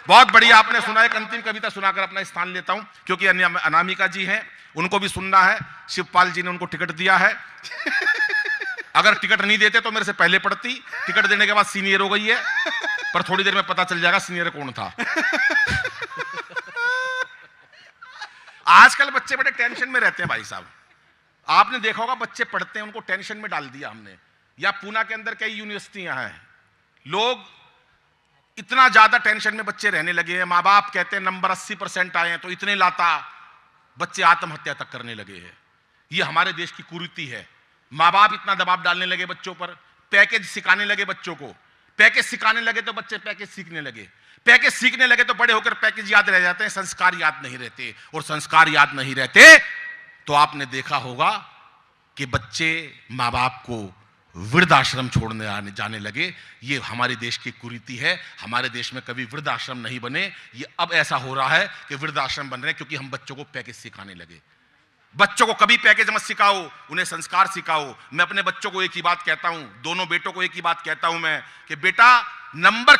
बहुत बढ़िया आपने सुना। एक अंतिम कविता सुनाकर अपना स्थान लेता हूं, क्योंकि अनामिका जी हैं, उनको भी सुनना है। शिवपाल जी ने उनको टिकट दिया है, अगर टिकट नहीं देते तो मेरे से पहले पढ़ती, टिकट देने के बाद सीनियर हो गई है, पर थोड़ी देर में पता चल जाएगा सीनियर कौन था। आजकल बच्चे बड़े टेंशन में रहते हैं भाई साहब। आपने देखा होगा बच्चे पढ़ते हैं, उनको टेंशन में डाल दिया हमने। या पूना के अंदर कई यूनिवर्सिटियां हैं, लोग इतना ज्यादा टेंशन में बच्चे रहने लगे हैं। माँ बाप कहते हैं नंबर 80% आए हैं तो इतने लाता, बच्चे आत्महत्या तक करने लगे हैं। ये हमारे देश की कुरीति है। माँ बाप इतना दबाव डालने लगे बच्चों पर, पैकेज सिखाने लगे बच्चों को, पैकेज सिखाने लगे तो बच्चे पैकेज सीखने लगे, पैकेज सीखने लगे तो बड़े होकर पैकेज याद रह जाते हैं, संस्कार याद नहीं रहते। और संस्कार याद नहीं रहते तो आपने देखा होगा कि बच्चे माँ बाप को वृद्धाश्रम छोड़ने जाने लगे। ये हमारे देश की कुरीति है। हमारे देश में कभी वृद्धाश्रम नहीं बने, ये अब ऐसा हो रहा है कि वृद्धाश्रम बन रहे हैं, क्योंकि हम बच्चों को पैकेज सिखाने लगे। बच्चों को कभी पैकेज मत सिखाओ, उन्हें संस्कार सिखाओ। मैं अपने बच्चों को एक ही बात कहता हूं, दोनों बेटों को एक ही बात कहता हूं मैं, कि बेटा नंबर,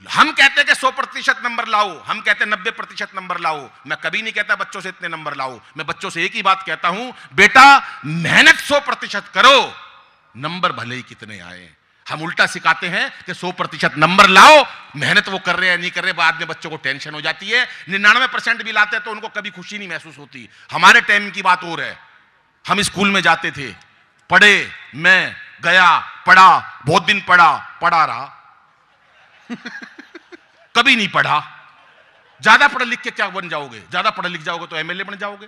हम कहते हैं कि 100% नंबर लाओ, हम कहते हैं 90% नंबर लाओ। मैं कभी नहीं कहता बच्चों से इतने नंबर लाओ। मैं बच्चों से एक ही बात कहता हूं, बेटा मेहनत 100% करो, नंबर भले ही कितने आए। हम उल्टा सिखाते हैं कि 100% नंबर लाओ, मेहनत वो कर रहे हैं नहीं कर रहे, बाद में बच्चों को टेंशन हो जाती है। 99% भी लाते हैं तो उनको कभी खुशी नहीं महसूस होती। हमारे टाइम की बात और है, हम स्कूल में जाते थे, पढ़े, मैं गया, पढ़ा, बहुत दिन पढ़ा, पढ़ा रहा, कभी नहीं पढ़ा। ज्यादा पढ़ लिख के क्या बन जाओगे? ज्यादा पढ़ लिख जाओगे तो एमएलए बन जाओगे,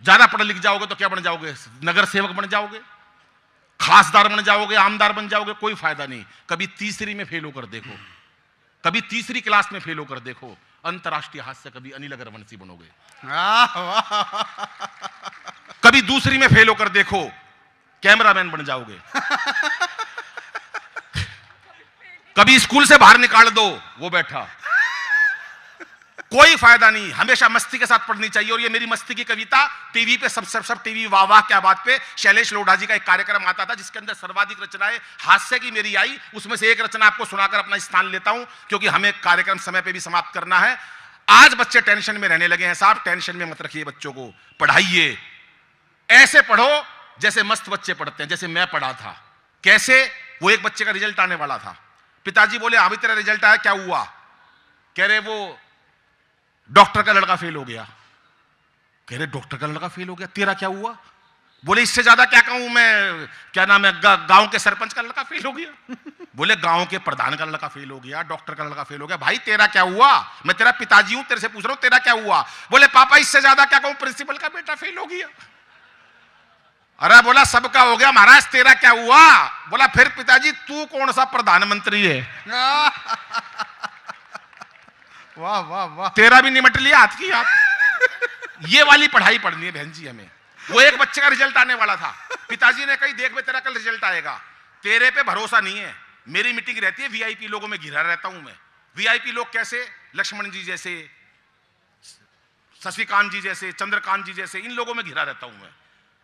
ज्यादा पढ़ लिख जाओगे तो क्या बन जाओगे? नगर सेवक बन जाओगे। खासदार बन जाओगे, आमदार बन जाओगे, कोई फायदा नहीं। कभी तीसरी में फेल होकर देखो, कभी तीसरी क्लास में फेल होकर देखो, अंतरराष्ट्रीय हास्य कभी अनिल अग्रवंशी बनोगे। कभी दूसरी में फेल होकर देखो, कैमरामैन बन जाओगे। कभी स्कूल से बाहर निकाल दो, वो बैठा, कोई फायदा नहीं। हमेशा मस्ती के साथ पढ़नी चाहिए। और ये मेरी मस्ती की कविता टीवी पे सब टीवी वाह वाह क्या बात पे शैलेश लोढ़ा जी का एक कार्यक्रम आता था जिसके अंदर सर्वाधिक रचनाएं हास्य की मेरी आई। उसमें से एक रचना आपको सुनाकर अपना स्थान लेता हूं, क्योंकि हमें कार्यक्रम समय पे भी समाप्त करना है। आज बच्चे टेंशन में रहने लगे हैं साहब, टेंशन में मत रखिए बच्चों को, पढ़ाइए, ऐसे पढ़ो जैसे मस्त बच्चे पढ़ते हैं, जैसे मैं पढ़ा था। कैसे? वो एक बच्चे का रिजल्ट आने वाला था, पिताजी बोले अभी तेरा रिजल्ट आया, क्या हुआ? कह रहे वो डॉक्टर का लड़का फेल हो गया। कह रहे डॉक्टर का लड़का फेल हो गया, तेरा क्या हुआ? बोले इससे ज्यादा क्या कहूं मैं, क्या नाम है, गांव के सरपंच का लड़का फेल हो गया। बोले गांव के प्रधान का लड़का फेल हो गया, डॉक्टर का लड़का फेल हो गया। भाई तेरा क्या हुआ? मैं तेरा पिताजी हूं, तेरे से पूछ रहा हूं तेरा क्या हुआ? बोले पापा इससे ज्यादा क्या कहूं, प्रिंसिपल का बेटा फेल हो गया। अरे बोला सबका हो गया महाराज, तेरा क्या हुआ? बोला फिर पिताजी तू कौन सा प्रधानमंत्री है? वाह वाह वाह, तेरा भी निमट लिया हाथ की हाथ। ये वाली पढ़ाई पढ़नी है बहन जी हमें। वो एक बच्चे का रिजल्ट आने वाला था, पिताजी ने कही देख बे तेरा कल रिजल्ट आएगा, तेरे पे भरोसा नहीं है। मेरी मीटिंग रहती है, वीआईपी लोगों में घिरा रहता हूं मैं। वीआईपी लोग कैसे? लक्ष्मण जी जैसे, शशिकांत जी जैसे, चंद्रकांत जी जैसे, इन लोगों में घिरा रहता हूं मैं।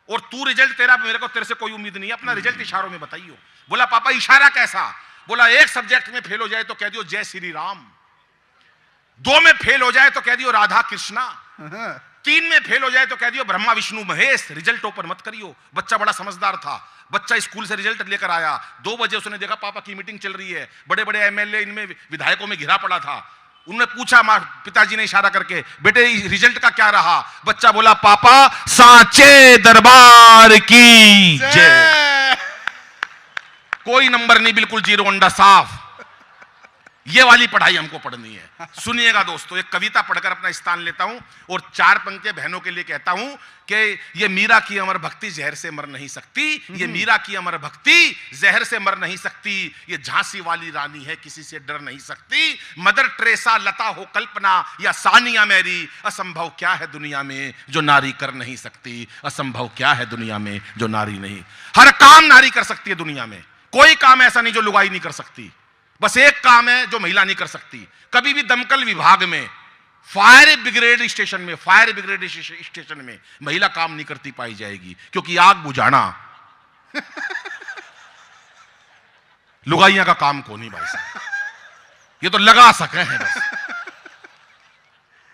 और तू रिजल्ट तेरा, मेरे को तेरे से कोई उम्मीद नहीं है, अपना रिजल्ट इशारों में बताइयो। बोला पापा इशारा कैसा? बोला एक सब्जेक्ट में फेल हो जाए तो कह दियो जय श्री राम, 2 में फेल हो जाए तो कह दियो राधा कृष्णा, 3 में फेल हो जाए तो कह दियो ब्रह्मा विष्णु महेश। रिजल्ट ओपन मत करियो। बच्चा बड़ा समझदार था, बच्चा स्कूल से रिजल्ट लेकर आया, 2 बजे उसने देखा पापा की मीटिंग चल रही है, बड़े बड़े एमएलए इनमें विधायकों में घिरा पड़ा था। उन्होंने पूछा, पिताजी ने इशारा करके, बेटे रिजल्ट का क्या रहा? बच्चा बोला पापा सांचे दरबार की जय। कोई नंबर नहीं, बिल्कुल 0 अंडा साफ। ये वाली पढ़ाई हमको पढ़नी है। सुनिएगा दोस्तों, एक कविता पढ़कर अपना स्थान लेता हूं और 4 पंक्ति बहनों के लिए कहता हूं कि ये मीरा की अमर भक्ति जहर से मर नहीं सकती, ये मीरा की अमर भक्ति जहर से मर नहीं सकती, ये झांसी वाली रानी है किसी से डर नहीं सकती। मदर टेरेसा, लता हो कल्पना या सानिया मैरी, असंभव क्या है दुनिया में जो नारी कर नहीं सकती, असंभव क्या है दुनिया में जो नारी नहीं। हर काम नारी कर सकती है दुनिया में, कोई काम ऐसा नहीं जो लुगाई नहीं कर सकती। बस एक काम है जो महिला नहीं कर सकती। कभी भी दमकल विभाग में, फायर ब्रिगेड स्टेशन में महिला काम नहीं करती पाई जाएगी, क्योंकि आग बुझाना लुगाइयां का काम को नहीं भाई साहब, ये तो लगा सके हैं बस।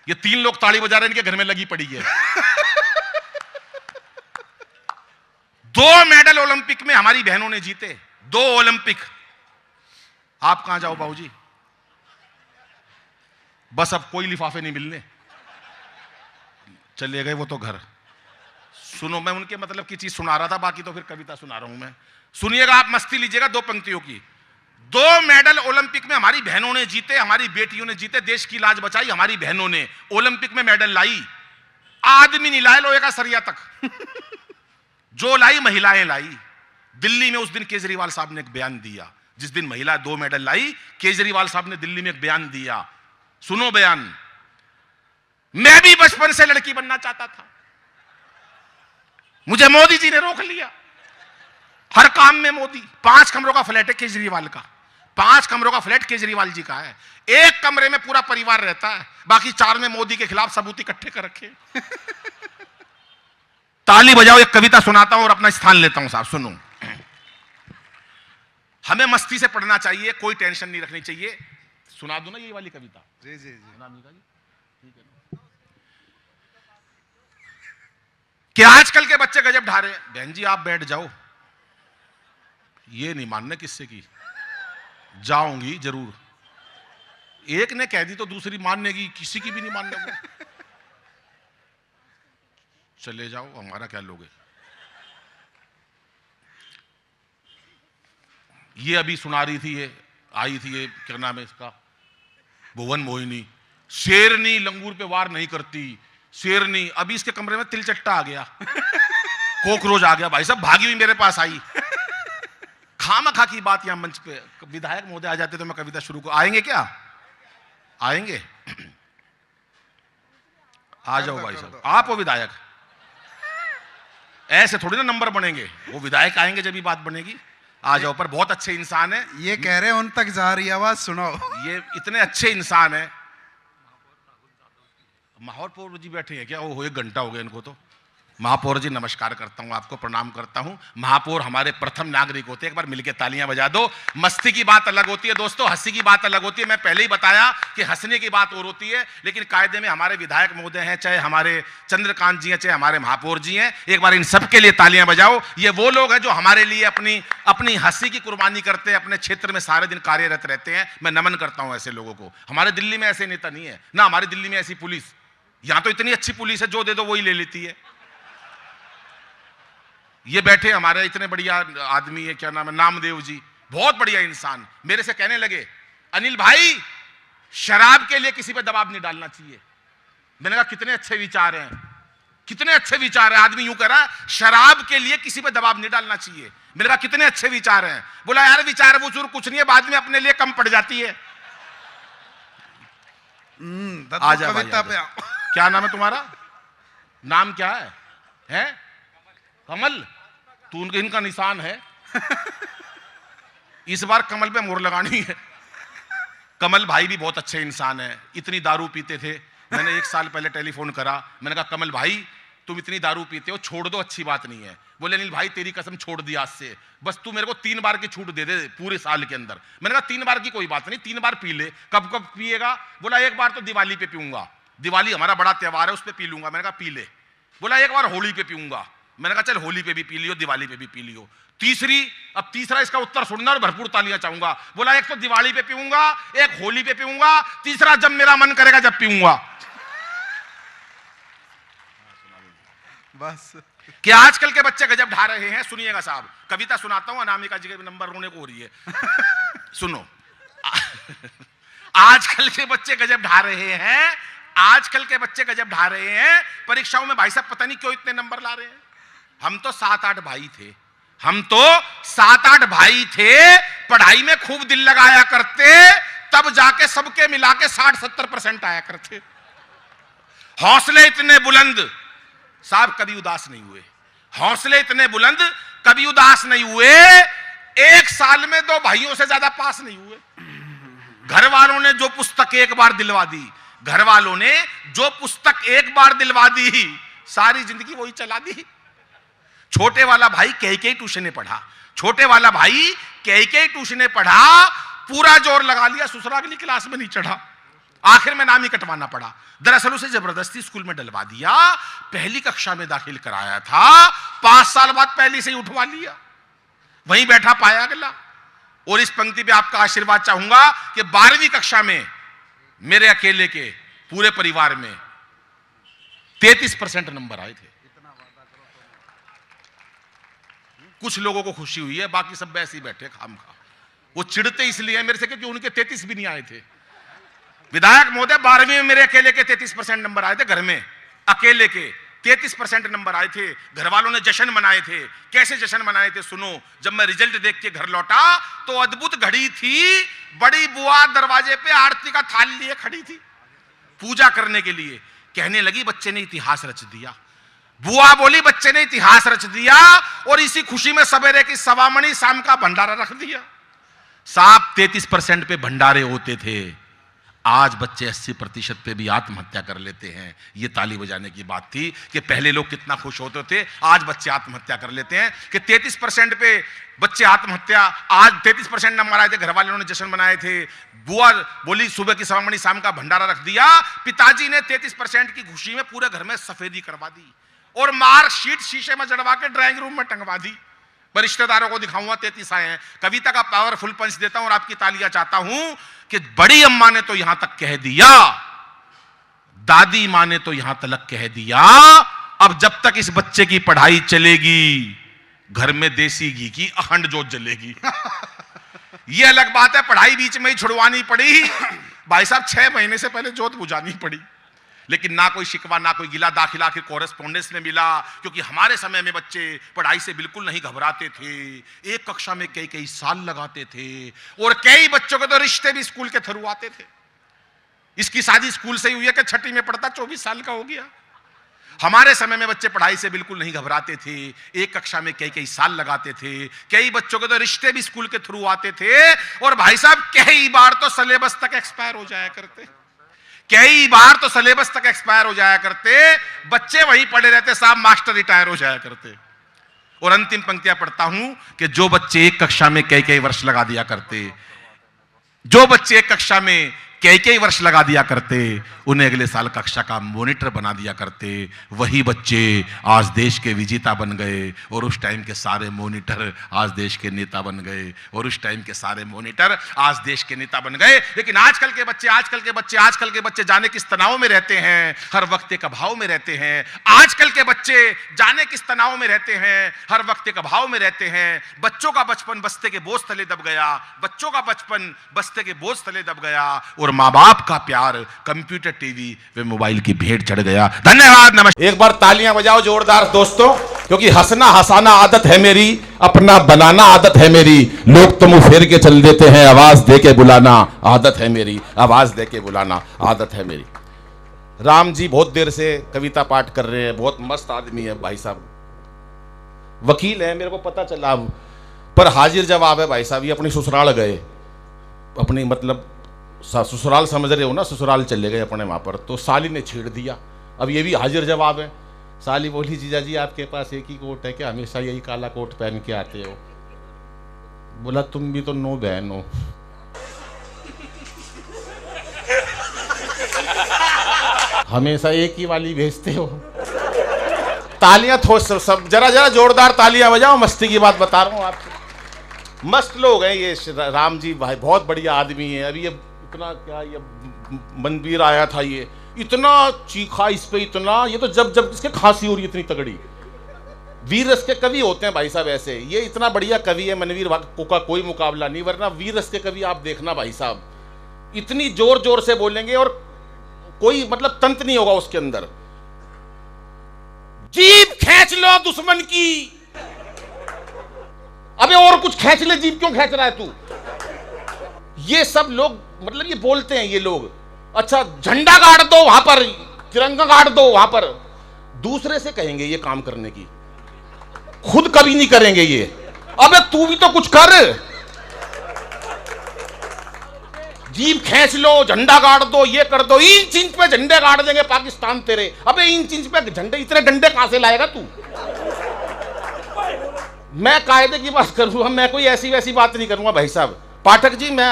ये 3 लोग ताली बजा रहे हैं, इनके घर में लगी पड़ी है। 2 मेडल ओलंपिक में हमारी बहनों ने जीते, 2 ओलंपिक। आप कहां जाओ बाबूजी? बस अब कोई लिफाफे नहीं मिलने, चले गए वो तो घर। सुनो, मैं उनके मतलब की चीज सुना रहा था, बाकी तो फिर कविता सुना रहा हूं मैं। सुनिएगा, आप मस्ती लीजिएगा 2 पंक्तियों की। 2 मेडल ओलंपिक में हमारी बहनों ने जीते, हमारी बेटियों ने जीते, देश की लाज बचाई हमारी बहनों ने। ओलंपिक में मेडल लाई, आदमी नहीं लाए लोहे का सरिया तक। जो लाई महिलाएं लाई। दिल्ली में उस दिन केजरीवाल साहब ने एक बयान दिया, जिस दिन महिला 2 मेडल लाई, केजरीवाल साहब ने दिल्ली में एक बयान दिया। सुनो बयान, मैं भी बचपन से लड़की बनना चाहता था, मुझे मोदी जी ने रोक लिया। हर काम में मोदी। 5 कमरों का फ्लैट है केजरीवाल का, 5 कमरों का फ्लैट केजरीवाल जी का है। एक कमरे में पूरा परिवार रहता है, बाकी 4 में मोदी के खिलाफ सबूत इकट्ठे कर रखे। ताली बजाओ, एक कविता सुनाता हूं और अपना स्थान लेता हूं साहब, सुनो। हमें मस्ती से पढ़ना चाहिए, कोई टेंशन नहीं रखनी चाहिए। सुना दो ना ये वाली कविता? जी जी जी। ठीक है। कि आजकल के बच्चे गजब ढा रहे हैं। बहन जी आप बैठ जाओ, ये नहीं मानने किससे की, जाऊंगी जरूर। एक ने कह दी तो दूसरी माननेगी, किसी की भी नहीं मानने। चले जाओ, हमारा क्या लोगे। ये अभी सुना रही थी, ये आई थी, ये क्या नाम है इसका, भुवन मोहिनी। शेरनी लंगूर पे वार नहीं करती, शेरनी। अभी इसके कमरे में तिलचट्टा आ गया, कॉकरोच आ गया भाई साहब, भागी हुई मेरे पास आई। खामखा की बात यहां मंच पे विधायक महोदय आ जाते तो मैं कविता शुरू कर आएंगे क्या? आएंगे? आ जाओ भाई साहब, आप हो विधायक, ऐसे थोड़ी ना नंबर बनेंगे, वो विधायक आएंगे जब भी बात बनेगी। आ जाओ, पर बहुत अच्छे इंसान है। ये कह रहे हैं उन तक जा रही आवाज सुनाओ। ये इतने अच्छे इंसान है। महापौर जी बैठे हैं क्या? वो 1 घंटा हो गया इनको तो। महापौर जी नमस्कार करता हूं, आपको प्रणाम करता हूं। महापौर हमारे प्रथम नागरिक होते हैं, एक बार मिलके तालियां बजा दो। मस्ती की बात अलग होती है दोस्तों, हंसी की बात अलग होती है। मैं पहले ही बताया कि हंसने की बात और होती है, लेकिन कायदे में हमारे विधायक महोदय हैं, चाहे हमारे चंद्रकांत जी हैं, चाहे हमारे महापौर जी हैं, एक बार इन सबके लिए तालियां बजाओ। ये वो लोग हैं जो हमारे लिए अपनी हंसी की कुर्बानी करते हैं, अपने क्षेत्र में सारे दिन कार्यरत रहते हैं। मैं नमन करता हूं ऐसे लोगों को। हमारे दिल्ली में ऐसे नेता नहीं है ना, हमारी दिल्ली में ऐसी पुलिस। यहां तो इतनी अच्छी पुलिस है, जो दे दो वही ले लेती है। ये बैठे हमारे इतने बढ़िया आदमी है, क्या नाम है, नामदेव जी, बहुत बढ़िया इंसान। मेरे से कहने लगे, अनिल भाई शराब के लिए किसी पे दबाव नहीं डालना चाहिए। मैंने कहा कितने अच्छे विचार हैं, कितने अच्छे विचार हैं। आदमी यूं कह रहा है शराब के लिए किसी पे दबाव नहीं डालना चाहिए। मैंने कहा कितने अच्छे विचार हैं। बोला यार विचार वो कुछ नहीं है, बाद में अपने लिए कम पड़ जाती है। आ जा कविता पे क्या नाम है तुम्हारा? नाम क्या है? कमल? तू उनके इनका निशान है। इस बार कमल पे मोहर लगानी है। कमल भाई भी बहुत अच्छे इंसान है। इतनी दारू पीते थे, मैंने 1 साल पहले टेलीफोन करा, मैंने कहा कमल भाई तुम इतनी दारू पीते हो, छोड़ दो, अच्छी बात नहीं है। बोले अनिल भाई तेरी कसम छोड़ दी आज से, बस तू मेरे को 3 बार की छूट दे दे पूरे साल के अंदर। मैंने कहा 3 बार की कोई बात नहीं, 3 बार पी ले। कब कब पिएगा? बोला 1 बार तो दिवाली पे पीऊंगा, दिवाली हमारा बड़ा त्योहार है, उस पे पी लूंगा। मैंने कहा पी ले। बोला 1 बार होली पे पीऊंगा। मैंने कहा चल होली पे भी पी लियो, दिवाली पे भी पी लियो। अब तीसरा इसका उत्तर सुनना और भरपूर तालियां चाहूंगा। बोला 1 तो दिवाली पे पीऊंगा, 1 होली पे पीऊंगा, तीसरा जब मेरा मन करेगा जब पीऊंगा। बस कि आजकल के बच्चे गजब ढा रहे हैं। सुनिएगा साहब, कविता सुनाता हूं, अनामिका जी के नंबर रोने को हो रही है। सुनो, आजकल के बच्चे गजब ढा रहे हैं, आजकल के बच्चे गजब ढा रहे हैं। परीक्षाओं में भाई साहब पता नहीं क्यों इतने नंबर ला रहे हैं। हम तो 7-8 भाई थे, हम तो 7-8 भाई थे, पढ़ाई में खूब दिल लगाया करते, तब जाके सबके मिला के 60-70% आया करते। हौसले इतने बुलंद साहब, कभी उदास नहीं हुए। हौसले इतने बुलंद, कभी उदास नहीं हुए। 1 साल में 2 भाइयों से ज्यादा पास नहीं हुए। घर वालों ने जो पुस्तक एक बार दिलवा दी, घर वालों ने जो पुस्तक एक बार दिलवा दी, सारी जिंदगी वही चला दी। छोटे वाला भाई कई ट्यूशने पढ़ा, छोटे वाला भाई कई ट्यूशने पढ़ा, पूरा जोर लगा लिया, ससुरा अगली क्लास में नहीं चढ़ा, आखिर में नाम ही कटवाना पड़ा। दरअसल उसे जबरदस्ती स्कूल में डलवा दिया, पहली कक्षा में दाखिल कराया था, 5 साल बाद पहली से ही उठवा लिया, वहीं बैठा पाया अगला। और इस पंक्ति पे आपका आशीर्वाद चाहूंगा कि 12वीं कक्षा में मेरे अकेले के पूरे परिवार में 33% नंबर आए थे। कुछ लोगों को खुशी हुई है, बाकी सब वैसे ही बैठे खामखा। वो चिढ़ते इसलिए हैं मेरे से क्योंकि उनके 33 भी नहीं आए थे। विधायक महोदय 12वीं में मेरे अकेले के 33% नंबर आए थे, घर में अकेले के 33% नंबर आए थे। घर वालों ने जश्न मनाए थे। कैसे जश्न मनाए थे सुनो, जब मैं रिजल्ट देख के घर लौटा तो अद्भुत घड़ी थी, बड़ी बुआ दरवाजे पे आरती का थाल लिए खड़ी थी पूजा करने के लिए। कहने लगी बच्चे ने इतिहास रच दिया। बुआ बोली बच्चे ने इतिहास रच दिया, और इसी खुशी में सवेरे की सवामणी शाम का भंडारा रख दिया। साहब 33% पे भंडारे होते थे, आज बच्चे 80% पे भी आत्महत्या कर लेते हैं। ये ताली बजाने की बात थी कि पहले लोग कितना खुश होते थे, आज बच्चे आत्महत्या कर लेते हैं। कि 33% पे बच्चे आत्महत्या, आज 33% नंबर आए थे, घर वालों ने जश्न मनाए थे। बुआ बोली सुबह की सवामणी शाम का भंडारा रख दिया। पिताजी ने 33% की खुशी में पूरे घर में सफेदी करवा दी और मार्कशीट शीशे में जड़वा के ड्राइंग रूम में टंगवा दी। मैं रिश्तेदारों को दिखाऊंगा 33 आए हैं। कविता का पावरफुल पंच देता हूं और आपकी तालियां चाहता हूं कि बड़ी अम्मा ने तो यहां तक कह दिया, दादी मां ने तो यहां तक कह दिया, अब जब तक इस बच्चे की पढ़ाई चलेगी घर में देसी घी की अखंड जोत जलेगी। यह अलग बात है पढ़ाई बीच में ही छुड़वानी पड़ी भाई साहब, 6 महीने से पहले जोत बुझानी पड़ी। लेकिन ना कोई शिकवा ना कोई गिला, दाखिला आखिर कॉरेस्पॉन्डेंस में मिला, क्योंकि हमारे समय में बच्चे पढ़ाई से बिल्कुल नहीं घबराते थे, एक कक्षा में कई कई साल लगाते थे, और कई बच्चों के तो रिश्ते भी स्कूल के थ्रू आते थे। इसकी शादी स्कूल से ही हुई है कि छठी में पढ़ता 24 साल का हो गया। हमारे समय में बच्चे पढ़ाई से बिल्कुल नहीं घबराते थे, एक कक्षा में कई कई साल लगाते थे, कई बच्चों के तो रिश्ते भी स्कूल के थ्रू आते थे, और भाई साहब कई बार तो सिलेबस तक एक्सपायर हो जाया करते, कई बार तो सिलेबस तक एक्सपायर हो जाया करते, बच्चे वहीं पढ़े रहते, साहब मास्टर रिटायर हो जाया करते। और अंतिम पंक्तियां पढ़ता हूं कि जो बच्चे एक कक्षा में कई कई वर्ष लगा दिया करते, जो बच्चे एक कक्षा में कई कई वर्ष लगा दिया करते, उन्हें अगले साल कक्षा का मॉनिटर बना दिया करते, वही बच्चे आज देश के विजेता बन गए, और उस टाइम के सारे मॉनिटर आज देश के नेता बन गए, और उस टाइम के सारे मॉनिटर आज देश के नेता बन गए। लेकिन आजकल के बच्चे जाने किस तनाव में रहते हैं, हर वक्त एक अभाव में रहते हैं। आजकल के बच्चे जाने किस तनाव में रहते हैं, हर वक्त एक अभाव में रहते हैं। बच्चों का बचपन बस्ते के बोझ तले दब गया, बच्चों का बचपन बस्ते के बोझ तले दब गया, और माँ बाप का प्यार कंप्यूटर, टीवी वे मोबाइल की भेंट चढ़ गया। धन्यवाद, नमस्कार। एक बार तालियां बजाओ जोरदार दोस्तों, क्योंकि हंसना हंसाना आदत है मेरी, अपना बनाना आदत है मेरी, लोग तो मुंह फेर के चल देते हैं, आवाज दे के बुलाना आदत है मेरी, आवाज दे के बुलाना आदत है मेरी। राम जी बहुत देर से कविता पाठ कर रहे हैं, बहुत मस्त आदमी है भाई साहब, वकील है, मेरे को पता चला, पर हाजिर जवाब है भाई साहब। ये अपनी ससुराल गए, अपनी मतलब ससुराल समझ रहे हो ना, ससुराल चले गए अपने वहां पर, तो साली ने छेड़ दिया। अब ये भी हाजिर जवाब है। साली बोली, जीजा जी आपके पास एक ही कोट है क्या, हमेशा यही काला कोट पहन के आते हो? बोला तुम भी तो नो बहन हो। हमेशा एक ही वाली भेजते हो। तालियां सब जरा जोरदार तालियां बजाओ, मस्ती की बात बता रहा हूं आपको। मस्त लोग हैं ये राम जी भाई, बहुत बढ़िया आदमी है। अभी ये इतना क्या, ये मनवीर आया था, ये इतना चीखा इस पे, इतना, ये तो जब इसके खांसी हो रही है इतनी तगड़ी। वीर रस के कवि होते हैं भाई साहब ऐसे, ये इतना बढ़िया कवि है मनवीर का कोई मुकाबला नहीं, वरना वीर रस के कवि आप देखना भाई साहब, इतनी जोर जोर से बोलेंगे और कोई मतलब तंत्र नहीं होगा उसके अंदर। जीभ खींच लो दुश्मन की, अबे और कुछ खींच ले, जीभ क्यों खींच रहा है तू? ये सब लोग मतलब ये बोलते हैं ये लोग। अच्छा झंडा गाड़ दो वहां पर, तिरंगा गाड़ दो वहां पर, दूसरे से कहेंगे ये काम करने की, खुद कभी नहीं करेंगे ये। अबे तू भी तो कुछ कर, जीभ खींच लो, झंडा गाड़ दो, ये कर दो, इंच इंच पे झंडे गाड़ देंगे पाकिस्तान तेरे। अबे इंच इंच पे झंडे, इतने डंडे कहां से लाएगा तू? मैं कायदे की बात करूंगा, मैं कोई ऐसी वैसी बात नहीं करूंगा भाई साहब। पाठक जी मैं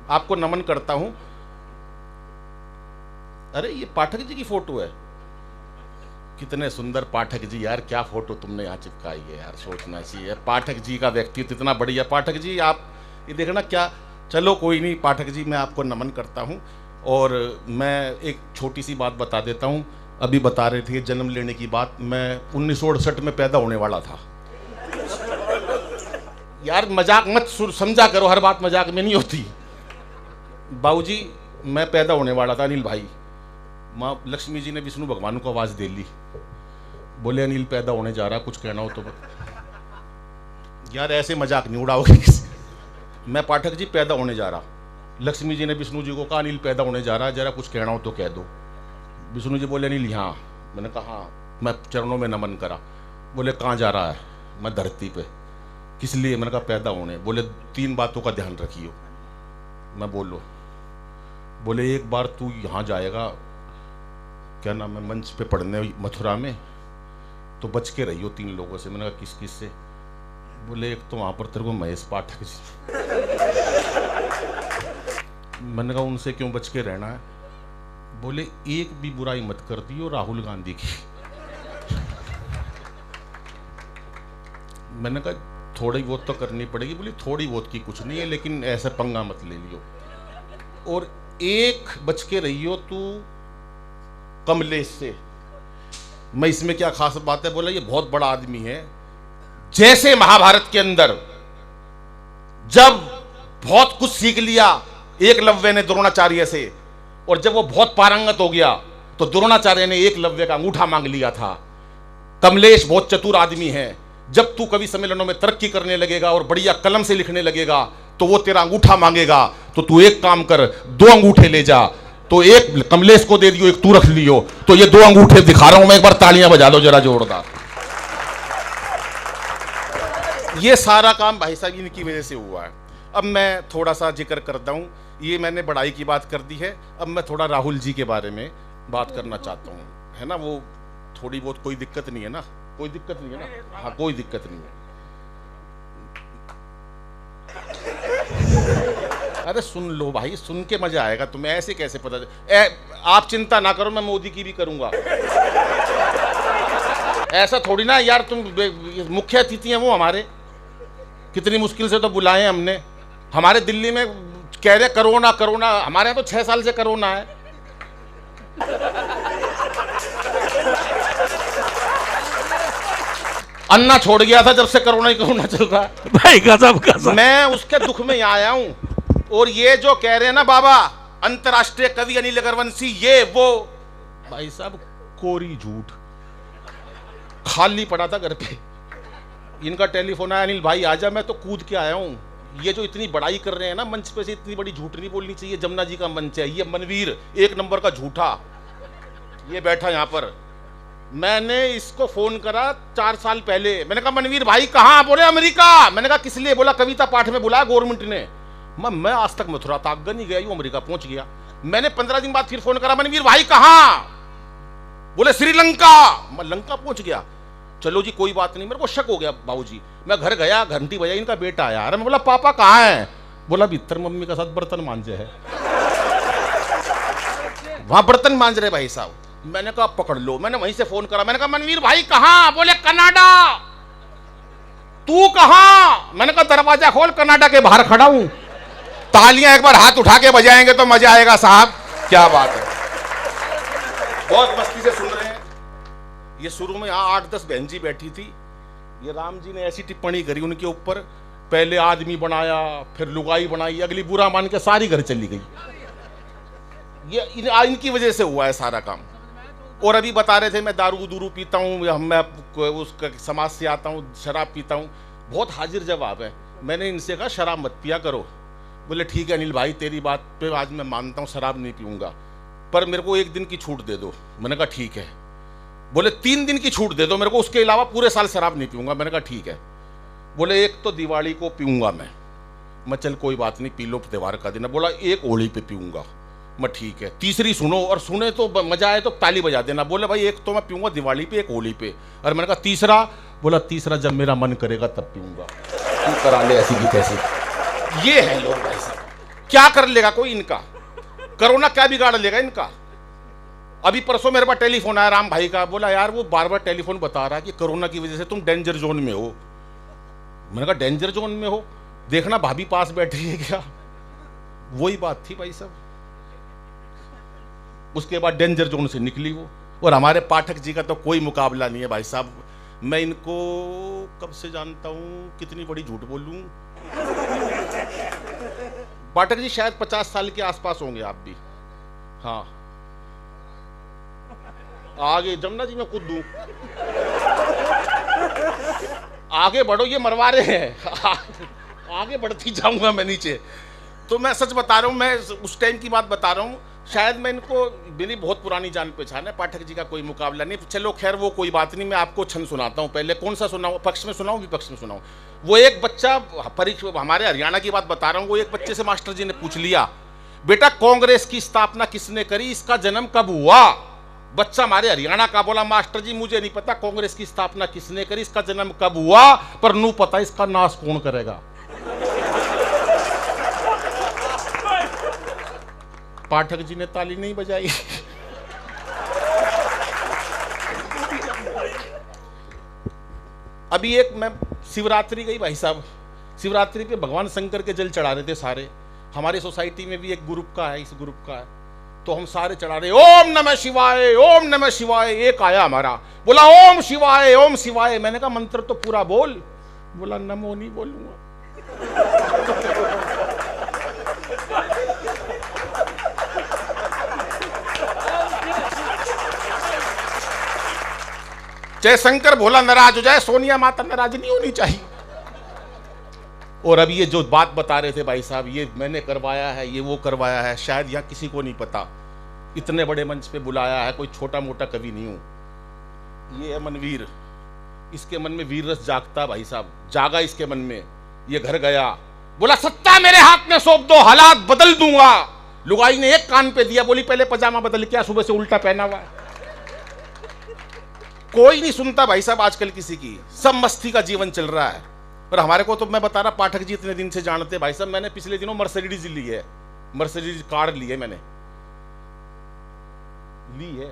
आपको नमन करता हूं। अरे ये पाठक जी की फोटो है, कितने सुंदर पाठक जी यार, क्या फोटो तुमने यहाँ चिपकाई है यार, सोचना चाहिए। पाठक जी का व्यक्तित्व इतना बढ़िया। पाठक जी आप ये देखना क्या, चलो कोई नहीं पाठक जी, मैं आपको नमन करता हूँ। और मैं एक छोटी सी बात बता देता हूँ, अभी बता रहे थे जन्म लेने की बात, मैं 1968 में पैदा होने वाला था यार, मजाक मत समझा करो, हर बात मजाक में नहीं होती। बाबूजी मैं पैदा होने वाला था अनिल भाई, माँ लक्ष्मी जी ने विष्णु भगवान को आवाज दे ली, बोले अनिल पैदा होने जा रहा, कुछ कहना हो तो यार ऐसे मजाक नहीं उड़ाओगे। मैं पाठक जी पैदा होने जा रहा, लक्ष्मी जी ने विष्णु जी को कहा अनिल पैदा होने जा रहा, जरा कुछ कहना हो तो कह दो। विष्णु जी बोले अनिल यहाँ, मैंने कहा हाँ, मैं चरणों में नमन करा। बोले कहाँ जा रहा है? मैं धरती पे। किस लिए? मैंने कहा पैदा होने। बोले 3 बातों का ध्यान रखियो। मैं बोलो, बोले एक बार तू यहाँ जाएगा, क्या नाम है, मंच पे पढ़ने मथुरा में, तो बच के रहियो 3 लोगों से। मैंने कहा किस किस से? बोले एक तो वहां पर तेरे को महेश पाठक जी। मैंने कहा उनसे क्यों बच के रहना है? बोले एक भी बुराई मत कर दियो राहुल गांधी की। मैंने कहा थोड़ी बहुत तो करनी पड़ेगी। बोली थोड़ी बहुत की कुछ नहीं है, लेकिन ऐसे पंगा मत ले लियो, और एक बच के रहियो तू कमलेश से। मैं इसमें क्या खास बात है? बोला ये बहुत बड़ा आदमी है, जैसे महाभारत के अंदर जब बहुत कुछ सीख लिया एकलव्य ने द्रोणाचार्य से, और जब वो बहुत पारंगत हो गया तो द्रोणाचार्य ने एकलव्य का अंगूठा मांग लिया था। कमलेश बहुत चतुर आदमी है, जब तू कवि सम्मेलनों में तरक्की करने लगेगा और बढ़िया कलम से लिखने लगेगा तो वो तेरा अंगूठा मांगेगा, तो तू एक काम कर, 2 अंगूठे ले जा, तो एक कमलेश को दे दियो, एक तू रख लियो। तो ये 2 अंगूठे दिखा रहा हूं मैं, एक बार तालियां बजा लो जरा जोरदार। ये सारा काम भाई साहब इनकी वजह से हुआ है। अब मैं थोड़ा सा जिक्र करता हूं, ये मैंने बड़ाई की बात कर दी है, अब मैं थोड़ा राहुल जी के बारे में बात करना चाहता हूं, है ना। वो थोड़ी बहुत कोई दिक्कत नहीं है ना, कोई दिक्कत नहीं है ना, हाँ कोई दिक्कत नहीं है। अरे सुन लो भाई, सुन के मजा आएगा तुम्हें, ऐसे कैसे पता आप चिंता ना करो, मैं मोदी की भी करूंगा। ऐसा थोड़ी ना यार, तुम मुख्य अतिथि हैं वो हमारे, कितनी मुश्किल से तो बुलाए हमने। हमारे दिल्ली में कह रहे कोरोना कोरोना, हमारे यहाँ तो 6 साल से कोरोना है। अन्ना छोड़ गया था जब से कोरोना ही कोरोना चल रहा है भाई, गजब गजब। मैं उसके दुख में यहाँ आया हूं। और ये जो कह रहे हैं ना बाबा अंतर्राष्ट्रीय कवि अनिल अग्रवंशी, ये वो, भाई साहब कोरी झूठ। खाली पड़ा था घर पे, इनका टेलीफोन आया, अनिल भाई आजा, मैं तो कूद के आया हूं। ये जो इतनी बड़ाई कर रहे हैं ना मंच पे से, इतनी बड़ी झूठ नहीं बोलनी चाहिए। जमुना जी का मंच है, ये मनवीर 1 नंबर का झूठा, ये बैठा यहाँ पर। मैंने इसको फोन करा 4 साल पहले, मैंने कहा मनवीर भाई कहाँ? बोले अमेरिका। मैंने कहा किस लिए? बोला कविता पाठ में बुलाया गवर्नमेंट ने। मैं आज तक मथुरा तक नहीं गया, यूं अमेरिका पहुंच गया। मैंने 15 दिन बाद फिर फोन करा, मनवीर भाई कहाँ? बोले श्रीलंका। मैं लंका पहुंच गया। चलो जी कोई बात नहीं, मेरे को शक हो गया बाबूजी। मैं घर गया, घंटी बजाई, इनका बेटा आया। अरे मैं बोला पापा कहाँ है? बोला भीतर मम्मी का साथ बर्तन मांजे है। वहां बर्तन मांज रहे भाई साहब। मैंने कहा पकड़ लो। मैंने वहीं से फोन करा, मैंने कहा मनवीर भाई कहाँ? बोले कनाडा। तू कहाँ? मैंने कहा दरवाजा खोल, कनाडा के बाहर खड़ा हूं। तालियां एक बार हाथ उठा के बजाएंगे तो मजा आएगा साहब। क्या बात है, बहुत मस्ती से सुन रहे हैं। ये शुरू में यहाँ 8-10 बहन जी बैठी थी, ये राम जी ने ऐसी टिप्पणी करी उनके ऊपर, पहले आदमी बनाया फिर लुगाई बनाई, अगली बुरा मान के सारी घर चली गई। ये इनकी वजह से हुआ है सारा काम। और अभी बता रहे थे मैं दारू पीता हूँ, मैं उसका समाज से आता हूँ, शराब पीता हूँ। बहुत हाजिर जवाब है। मैंने इनसे कहा शराब मत पिया करो। बोले ठीक है अनिल भाई तेरी बात पे आज मैं मानता हूँ, शराब नहीं पीऊंगा, पर मेरे को 1 दिन की छूट दे दो। मैंने कहा ठीक है। बोले 3 दिन की छूट दे दो मेरे को, उसके अलावा पूरे साल शराब नहीं पीऊंगा। मैंने कहा ठीक है। बोले एक तो दिवाली को पीऊंगा मैं चल कोई बात नहीं पी लो, त्योहार का दिन है। बोला एक होली पे पीऊंगा। मैं ठीक है। तीसरी सुनो, और सुने तो मजा आए तो ताली बजा देना। बोले भाई एक तो मैं पीऊंगा दिवाली पे, एक होली पे। और मैंने कहा तीसरा? बोला तीसरा जब मेरा मन करेगा तब पीऊंगा। तू करा ले ऐसी की तैसी। ये है लोग भाई साहब, क्या कर लेगा कोई इनका? कोरोना क्या बिगाड़ लेगा इनका? अभी परसों मेरे पास टेलीफोन आया राम भाई का, बोला यार वो बार-बार टेलीफोन बता रहा है कि कोरोना की वजह से तुम डेंजर जोन में हो। मैंने कहा डेंजर जोन में हो? देखना भाभी पास बैठी है क्या? वही बात थी भाई साहब। उसके बाद डेंजर जोन से निकली वो। और हमारे पाठक जी का तो कोई मुकाबला नहीं है भाई साहब। मैं इनको कब से जानता हूं, कितनी बड़ी झूठ बोलूं। पाठक जी शायद 50 साल के आसपास होंगे आप भी। हाँ आगे जमुना जी में कूद दूं, आगे बढ़ो, ये मरवा रहे हैं। आगे बढ़ती जाऊंगा मैं नीचे। तो मैं सच बता रहा हूं, मैं उस टाइम की बात बता रहा हूं। शायद मैं इनको, मेरी बहुत पुरानी जान पहचान है, पाठक जी का कोई मुकाबला नहीं। चलो खैर वो कोई बात नहीं, मैं आपको छंद सुनाता हूं। पहले कौन सा सुनाऊं, पक्ष में सुनाऊं विपक्ष में सुनाऊं? वो एक बच्चा परीक्षा, हमारे हरियाणा की बात बता रहा हूं, वो एक बच्चे से मास्टर जी ने पूछ लिया बेटा कांग्रेस की स्थापना किसने करी, इसका जन्म कब हुआ? बच्चा हमारे हरियाणा का बोला मास्टर जी मुझे नहीं पता कांग्रेस की स्थापना किसने करी, इसका जन्म कब हुआ, पर नू पता इसका नाश कौन करेगा। पाठक जी ने ताली नहीं बजाई। अभी एक मैं शिवरात्रि गई भाई साहब, शिवरात्रि पे भगवान शंकर के जल चढ़ा रहे थे सारे। हमारी सोसाइटी में भी एक ग्रुप का है, इस ग्रुप का है, तो हम सारे चढ़ा रहे ओम नमः शिवाय, ओम नमः शिवाय। एक आया हमारा, बोला ओम शिवाय, ओम शिवाय। मैंने कहा मंत्र तो पूरा बोल। बोला नमो नहीं बोलूंगा। चाहे शंकर भोला नाराज हो जाए, सोनिया माता नाराज नहीं होनी चाहिए। और अब ये जो बात बता रहे थे भाई साहब, ये मैंने करवाया है, ये वो करवाया है, शायद यहाँ किसी को नहीं पता। इतने बड़े मंच पे बुलाया है, कोई छोटा मोटा कवि नहीं हूं। ये है मनवीर, इसके मन में वीर रस जागता भाई साहब, जागा इसके मन में। ये घर गया, बोला सत्ता मेरे हाथ में सौंप दो, हालात बदल दूंगा। लुगाई ने एक कान पे दिया, बोली पहले पजामा बदल, क्या सुबह से उल्टा पहना हुआ है। कोई नहीं सुनता भाई साहब आजकल किसी की, सब मस्ती का जीवन चल रहा है। पर हमारे को तो मैं बता रहा, पाठक जी इतने दिन से जानते भाई साहब, मैंने पिछले दिनों मर्सिडीज ली है, मर्सिडीज कार ली है, मैंने ली है।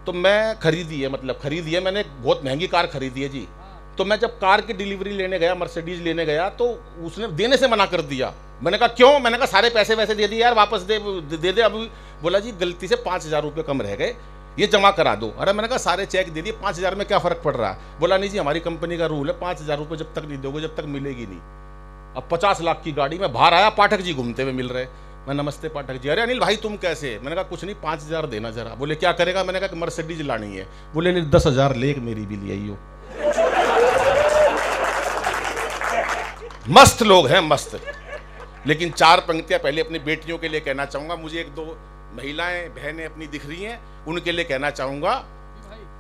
तो मैं खरीदी है, मतलब खरीदी है मैंने, बहुत महंगी कार खरीदी है जी। तो मैं जब कार की डिलीवरी लेने गया, मर्सिडीज लेने गया, तो उसने देने से मना कर दिया। मैंने कहा क्यों? मैंने कहा सारे पैसे वैसे दे दिए यार, वापस दे। अभी बोला जी गलती से 5,000 रुपये कम रह गए, ये जमा करा दो। अरे मैंने कहा सारे चेक दे दिए, 5,000 में क्या फर्क पड़ रहा है? बोला नहीं जी, हमारी कंपनी का रूल है, 5,000 रुपये जब तक नहीं दोगे जब तक मिलेगी नहीं। अब 50 लाख की गाड़ी में बाहर आया, पाठक जी घूमते हुए मिल रहे। मैं नमस्ते पाठक जी। अरे अनिल भाई तुम कैसे? मैंने कहा कुछ नहीं, 5,000 देना जरा। बोले क्या करेगा? मैंने कहा मर्सिडीज लानी है। बोले नहीं 10,000 लेक मेरी भी ले आइयो। मस्त लोग हैं, मस्त। लेकिन 4 पंक्तियां पहले अपनी बेटियों के लिए कहना चाहूंगा। मुझे 1-2 महिलाएं बहनें अपनी दिख रही हैं, उनके लिए कहना चाहूंगा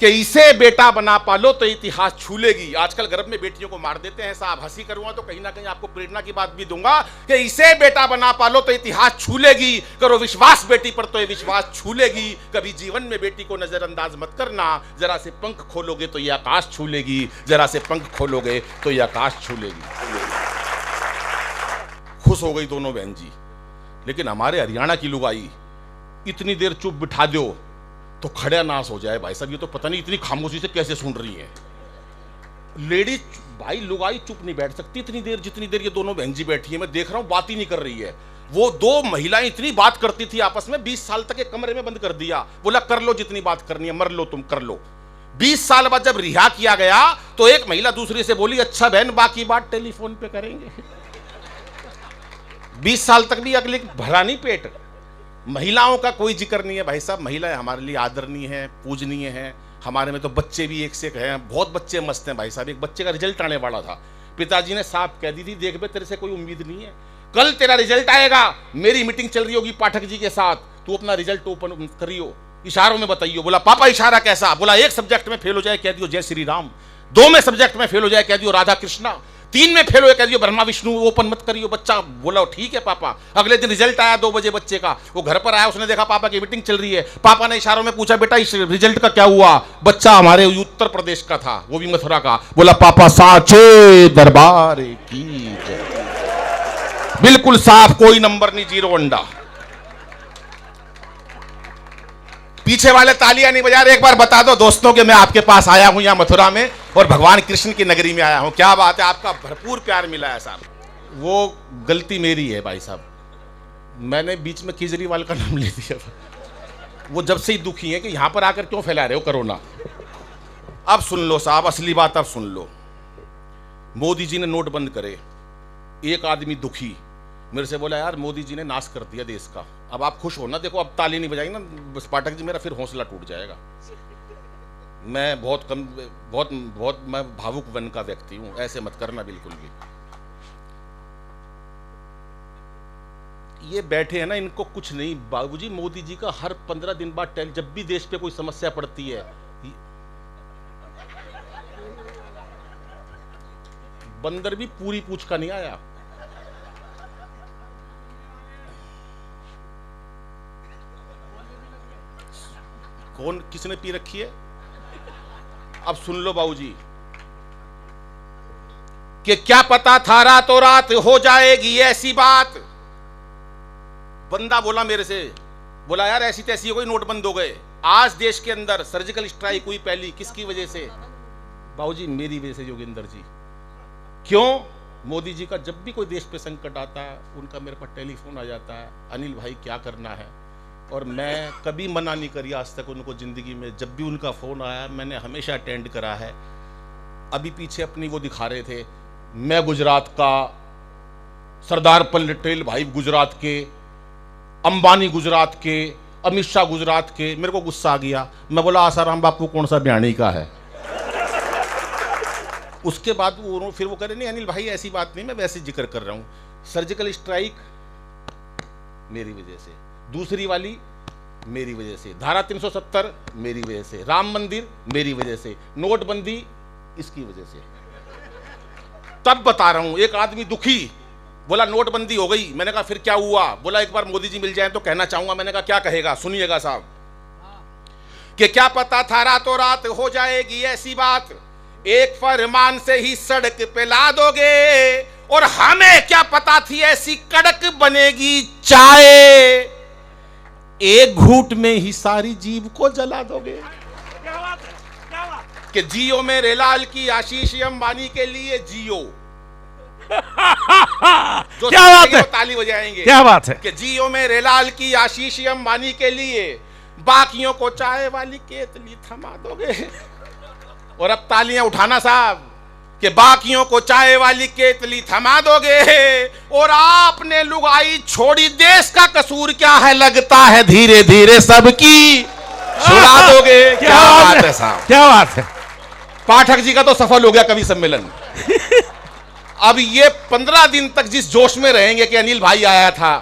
कि इसे बेटा बना पालो तो इतिहास छू लेगी। आजकल गर्भ में बेटियों को मार देते हैं साहब, हंसी करूंगा तो कहीं ना कहीं आपको प्रेरणा की बात भी दूंगा कि इसे बेटा बना पालो तो इतिहास छू लेगी। करो विश्वास बेटी पर तो ये विश्वास छू लेगी। कभी जीवन में बेटी को नजरअंदाज मत करना, जरा से पंख खोलोगे तो ये आकाश छू लेगी, जरा से पंख खोलोगे तो ये आकाश छू लेगी। खुश हो गई दोनों बहन जी। लेकिन हमारे हरियाणा की लुगाई इतनी देर चुप बिठा दो तो खड़ा नाश हो जाए भाई साहब। ये तो पता नहीं इतनी खामोशी से कैसे सुन रही है। लेडीज भाई लुगाई चुप नहीं बैठ सकती इतनी देर जितनी देर ये दोनों बहन जी बैठी है। मैं देख रहा हूं बात ही नहीं कर रही है। वो 2 महिलाएं इतनी बात करती थी आपस में, 20 साल तक एक कमरे में बंद कर दिया। बोला कर लो जितनी बात करनी है, मर लो तुम, कर लो। 20 साल बाद जब रिहा किया गया तो एक महिला दूसरी से बोली अच्छा बहन बाकी बात टेलीफोन पे करेंगे। 20 साल तक भी अगले भरा नहीं पेट। महिलाओं का कोई जिक्र नहीं है भाई साहब। महिलाएं हमारे लिए आदरणीय हैं, पूजनीय हैं। हमारे में तो बच्चे भी एक से एक हैं, बहुत बच्चे मस्त हैं भाई साहब। एक बच्चे का रिजल्ट आने वाला था, पिताजी ने साफ कह दी थी देख बे तेरे से कोई उम्मीद नहीं है, कल तेरा रिजल्ट आएगा, मेरी मीटिंग चल रही होगी पाठक जी के साथ, तू अपना रिजल्ट ओपन करियो, इशारों में बताइयो। बोला पापा इशारा कैसा? बोला 1 सब्जेक्ट में फेल हो जाए कह दियो जय श्री राम, 2 में सब्जेक्ट में फेल हो जाए कह दियो राधा कृष्णा, 3 में फेल हो कह दियो ब्रह्मा विष्णु ओपन मत करियो। बच्चा बोला ठीक है पापा। अगले दिन रिजल्ट आया 2 बजे बच्चे का, वो घर पर आया, उसने देखा पापा की मीटिंग चल रही है। पापा ने इशारों में पूछा बेटा इस रिजल्ट का क्या हुआ? बच्चा हमारे उत्तर प्रदेश का था, वो भी मथुरा का। बोला पापा साचे दरबार की जय। बिल्कुल साफ, कोई नंबर नहीं, 0 अंडा। पीछे वाले तालियां नहीं बजा रहे, एक बार बता दो दोस्तों कि मैं आपके पास आया हूं यहां मथुरा में और भगवान कृष्ण की नगरी में आया हूं। क्या बात है, आपका भरपूर प्यार मिला है साहब। वो गलती मेरी है भाई साहब, मैंने बीच में केजरीवाल का नाम ले दिया। वो जब से ही दुखी है कि यहां पर आकर क्यों फैला रहे हो कोरोना। अब सुन लो साहब, असली बात अब सुन लो। मोदी जी ने नोट बंद करे, एक आदमी दुखी मेरे से बोला यार मोदी जी ने नाश कर दिया देश का। अब आप खुश हो ना, देखो अब ताली नहीं बजाएंगे ना बस पाठक जी, मेरा फिर हौसला टूट जाएगा। मैं बहुत मैं भावुक वन का व्यक्ति हूं, ऐसे मत करना बिल्कुल भी। ये बैठे हैं ना, इनको कुछ नहीं। बाबूजी मोदी जी का हर 15 दिन बाद जब भी देश पे कोई समस्या पड़ती है, बंदर भी पूरी पूछ का नहीं आया। कौन किसने पी रखी है? अब सुन लो बाबूजी कि क्या पता था रातों रात हो जाएगी ऐसी बात। बंदा बोला मेरे से, बोला यार ऐसी तैसी हो गई, नोट बंद हो गए। आज देश के अंदर सर्जिकल स्ट्राइक हुई पहली, किसकी वजह से? बाबूजी मेरी वजह से योगेंद्र जी। क्यों? मोदी जी का जब भी कोई देश पे संकट आता है उनका मेरे पास टेलीफोन आ जाता है, अनिल भाई क्या करना है। और मैं कभी मना नहीं करी आज तक उनको जिंदगी में। जब भी उनका फोन आया मैंने हमेशा अटेंड करा है। अभी पीछे अपनी वो दिखा रहे थे, मैं गुजरात का, सरदार पटेल भाई गुजरात के, अंबानी गुजरात के, अमित शाह गुजरात के, मेरे को गुस्सा आ गया। मैं बोला आसाराम बापू कौन सा बयानी का है। उसके बाद फिर वो कह रहे नहीं अनिल भाई ऐसी बात नहीं, मैं वैसे जिक्र कर रहा हूं। सर्जिकल स्ट्राइक मेरी वजह से, दूसरी वाली मेरी वजह से, धारा 370 मेरी वजह से, राम मंदिर मेरी वजह से, नोटबंदी इसकी वजह से। तब बता रहा हूं, एक आदमी दुखी बोला नोटबंदी हो गई। मैंने कहा फिर क्या हुआ? बोला एक बार मोदी जी मिल जाए तो कहना चाहूंगा। मैंने कहा क्या कहेगा? सुनिएगा साहब, कि क्या पता था रातों रात हो जाएगी ऐसी बात, एक फरमान से ही सड़क पे ला दोगे, और हमें क्या पता थी ऐसी कड़क बनेगी चाय, एक घूंट में ही सारी जीभ को जला दोगे। कि जियो मेरे लाल की आशीष अंबानी के लिए जियो। जो क्या बात है, ताली बजाएंगे। क्या बात है कि जियो मेरे लाल की आशीष अंबानी के लिए, बाकियों को चाय वाली केतली थमा दोगे। और अब तालियां उठाना साहब, कि बाकियों को चाय वाली केतली थमा दोगे, और आपने लुगाई छोड़ी, देश का कसूर क्या है, लगता है धीरे धीरे सबकी छुड़ा दोगे। क्या बात है साहब, क्या बात है। पाठक जी का तो सफल हो गया कवि सम्मेलन। अब ये 15 दिन तक जिस जोश में रहेंगे कि अनिल भाई आया था,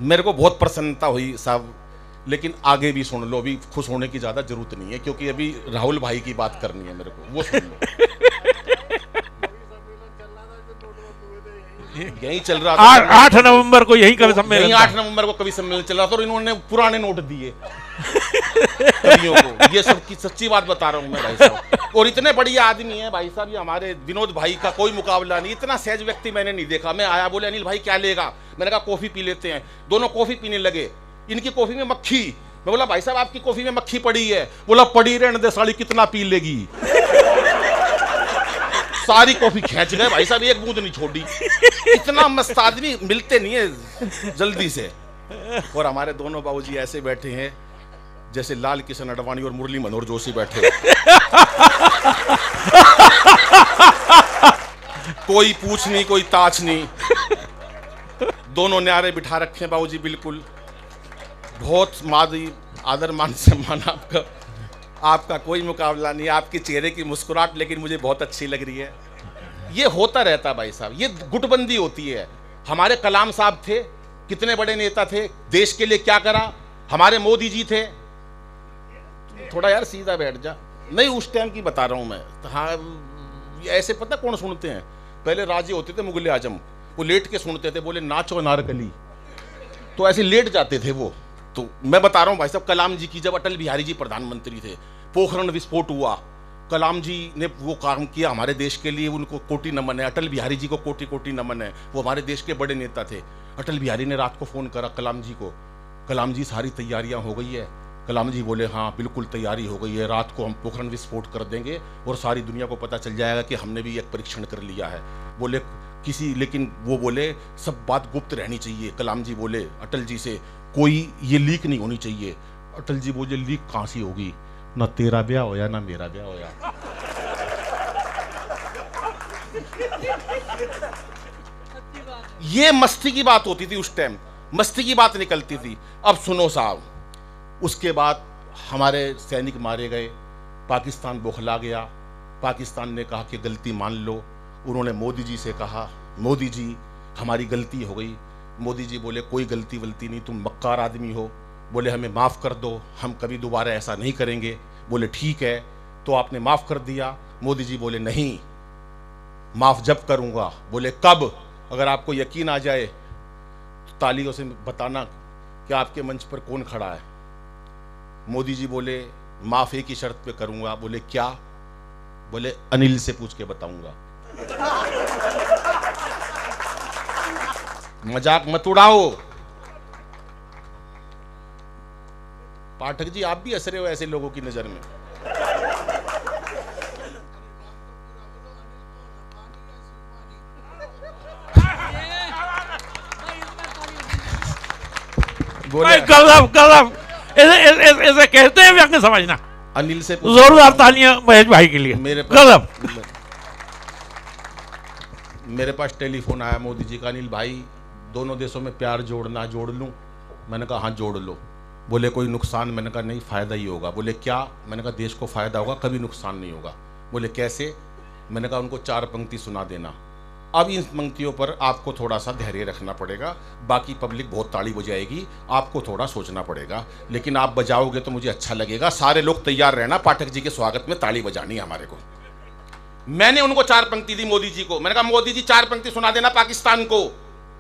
मेरे को बहुत प्रसन्नता हुई साहब। लेकिन आगे भी सुन लो, अभी खुश होने की ज्यादा जरूरत नहीं है, क्योंकि अभी राहुल भाई की बात करनी है मेरे को, वो सुन लो। यही चल रहा था 8 नवंबर को यही कवि सम्मेलन, 8 नवंबर को कवि सम्मेलन चल रहा था, और इन्होंने पुराने नोट दिए कवियों को। ये सब की सच्ची बात बता रहा हूं मैं भाई साहब। और इतने बढ़िया आदमी है भाई साहब, ये हमारे विनोद भाई का कोई मुकाबला नहीं। इतना सहज व्यक्ति मैंने नहीं देखा। मैं आया, बोले अनिल भाई क्या लेगा? मैंने कहा कॉफी पी लेते हैं। दोनों कॉफी पीने लगे। इनकी कॉफी में मक्खी। मैं बोला भाई साहब आपकी कॉफी में मक्खी पड़ी है। बोला पड़ी रहने दे साली, कितना पी लेगी। सारी कॉफी खींच गए भाई साहब, एक बूंद नहीं छोड़ी। इतना मस्त आदमी मिलते नहीं है जल्दी से। और हमारे दोनों बाबूजी ऐसे बैठे हैं जैसे लाल किशन अडवाणी और मुरली मनोहर जोशी बैठे। कोई पूछ नहीं, कोई ताछ नहीं, दोनों न्यारे बिठा रखे हैं बाबूजी। बिल्कुल बहुत मादी आदर मान सम्मान आपका, आपका कोई मुकाबला नहीं। आपके चेहरे की मुस्कुराहट लेकिन मुझे बहुत अच्छी लग रही है। ये होता रहता भाई साहब, ये गुटबंदी होती है। हमारे कलाम साहब थे, कितने बड़े नेता थे, देश के लिए क्या करा। हमारे मोदी जी थे, थोड़ा यार सीधा बैठ जा, नहीं उस टाइम की बता रहा हूं मैं। हाँ ऐसे पता कौन सुनते हैं, पहले राजे होते थे मुगल आजम, वो लेट के सुनते थे, बोले नाचो नारकली, तो ऐसे लेट जाते थे वो। तो मैं बता रहा हूं भाई साहब, कलाम जी की जब अटल बिहारी जी प्रधानमंत्री थे, पोखरण विस्फोट हुआ, कलाम जी ने वो काम किया हमारे देश के लिए, उनको कोटि नमन है। अटल बिहारी जी को कोटि कोटि नमन है, वो हमारे देश के बड़े नेता थे। अटल बिहारी ने रात को फोन करा कलाम जी को, कलाम जी सारी तैयारियां हो गई है। कलाम जी बोले हाँ बिल्कुल तैयारी हो गई है, रात को हम पोखरण विस्फोट कर देंगे और सारी दुनिया को पता चल जाएगा कि हमने भी एक परीक्षण कर लिया है। बोले किसी, लेकिन वो बोले सब बात गुप्त रहनी चाहिए। कलाम जी बोले अटल जी से कोई ये लीक नहीं होनी चाहिए। अटल जी बोले लीक कहां से होगी, ना तेरा ब्याह होया ना मेरा ब्याह होया। ये मस्ती की बात होती थी उस टाइम, मस्ती की बात निकलती थी। अब सुनो साहब, उसके बाद हमारे सैनिक मारे गए, पाकिस्तान बौखला गया। पाकिस्तान ने कहा कि गलती मान लो। उन्होंने मोदी जी से कहा मोदी जी हमारी गलती हो गई। मोदी जी बोले कोई गलती वलती नहीं, तुम मक्कार आदमी हो। बोले हमें माफ़ कर दो, हम कभी दोबारा ऐसा नहीं करेंगे। बोले ठीक है, तो आपने माफ़ कर दिया। मोदी जी बोले नहीं, माफ़ जब करूँगा। बोले कब? अगर आपको यकीन आ जाए तो तालियों से बताना कि आपके मंच पर कौन खड़ा है। मोदी जी बोले माफ़ एक ही शर्त पे करूँगा। बोले क्या? बोले अनिल से पूछ के बताऊँगा। मजाक मत उड़ाओ। पाठक जी आप भी हंस रहे हो ऐसे लोगों की नजर में। बोले गजब, ऐसे कहते हैं व्यंग समझना। अनिल से जोरदार तालियां महेश भाई के लिए। गजब। मेरे पास टेलीफोन आया मोदी जी का, अनिल भाई दोनों देशों में प्यार जोड़ना जोड़ लूं। मैंने कहा हाँ जोड़ लो। बोले कोई नुकसान? मैंने कहा नहीं, फायदा ही होगा। बोले क्या? मैंने कहा देश को फायदा होगा, कभी नुकसान नहीं होगा। बोले कैसे? मैंने कहा उनको 4 पंक्ति सुना देना। अब इन पंक्तियों पर आपको थोड़ा सा धैर्य रखना पड़ेगा, बाकी पब्लिक बहुत ताली बजाएगी, आपको थोड़ा सोचना पड़ेगा, लेकिन आप बजाओगे तो मुझे अच्छा लगेगा। सारे लोग तैयार रहना, पाठक जी के स्वागत में ताली बजानी है हमारे को। मैंने उनको 4 पंक्ति दी मोदी जी को। मैंने कहा मोदी जी 4 पंक्ति सुना देना पाकिस्तान को,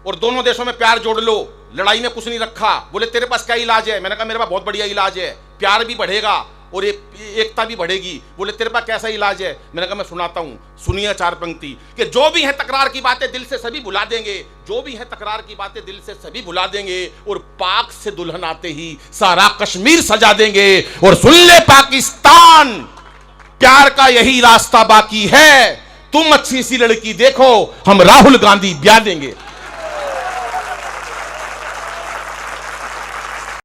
और दोनों देशों में प्यार जोड़ लो, लड़ाई में कुछ नहीं रखा। बोले तेरे पास क्या इलाज है? मैंने कहा मेरे पास बहुत बढ़िया इलाज है, प्यार भी बढ़ेगा और एकता भी बढ़ेगी। बोले तेरे पास कैसा इलाज है? मैंने कहा मैं सुनाता हूं, सुनिए 4 पंक्ति कि जो भी है तकरार की बातें दिल से सभी भुला देंगे, जो भी है तकरार की बातें दिल से सभी भुला देंगे, और पाक से दुल्हन आते ही सारा कश्मीर सजा देंगे। और सुन ले पाकिस्तान, प्यार का यही रास्ता बाकी है, तुम अच्छी सी लड़की देखो, हम राहुल गांधी ब्याह देंगे।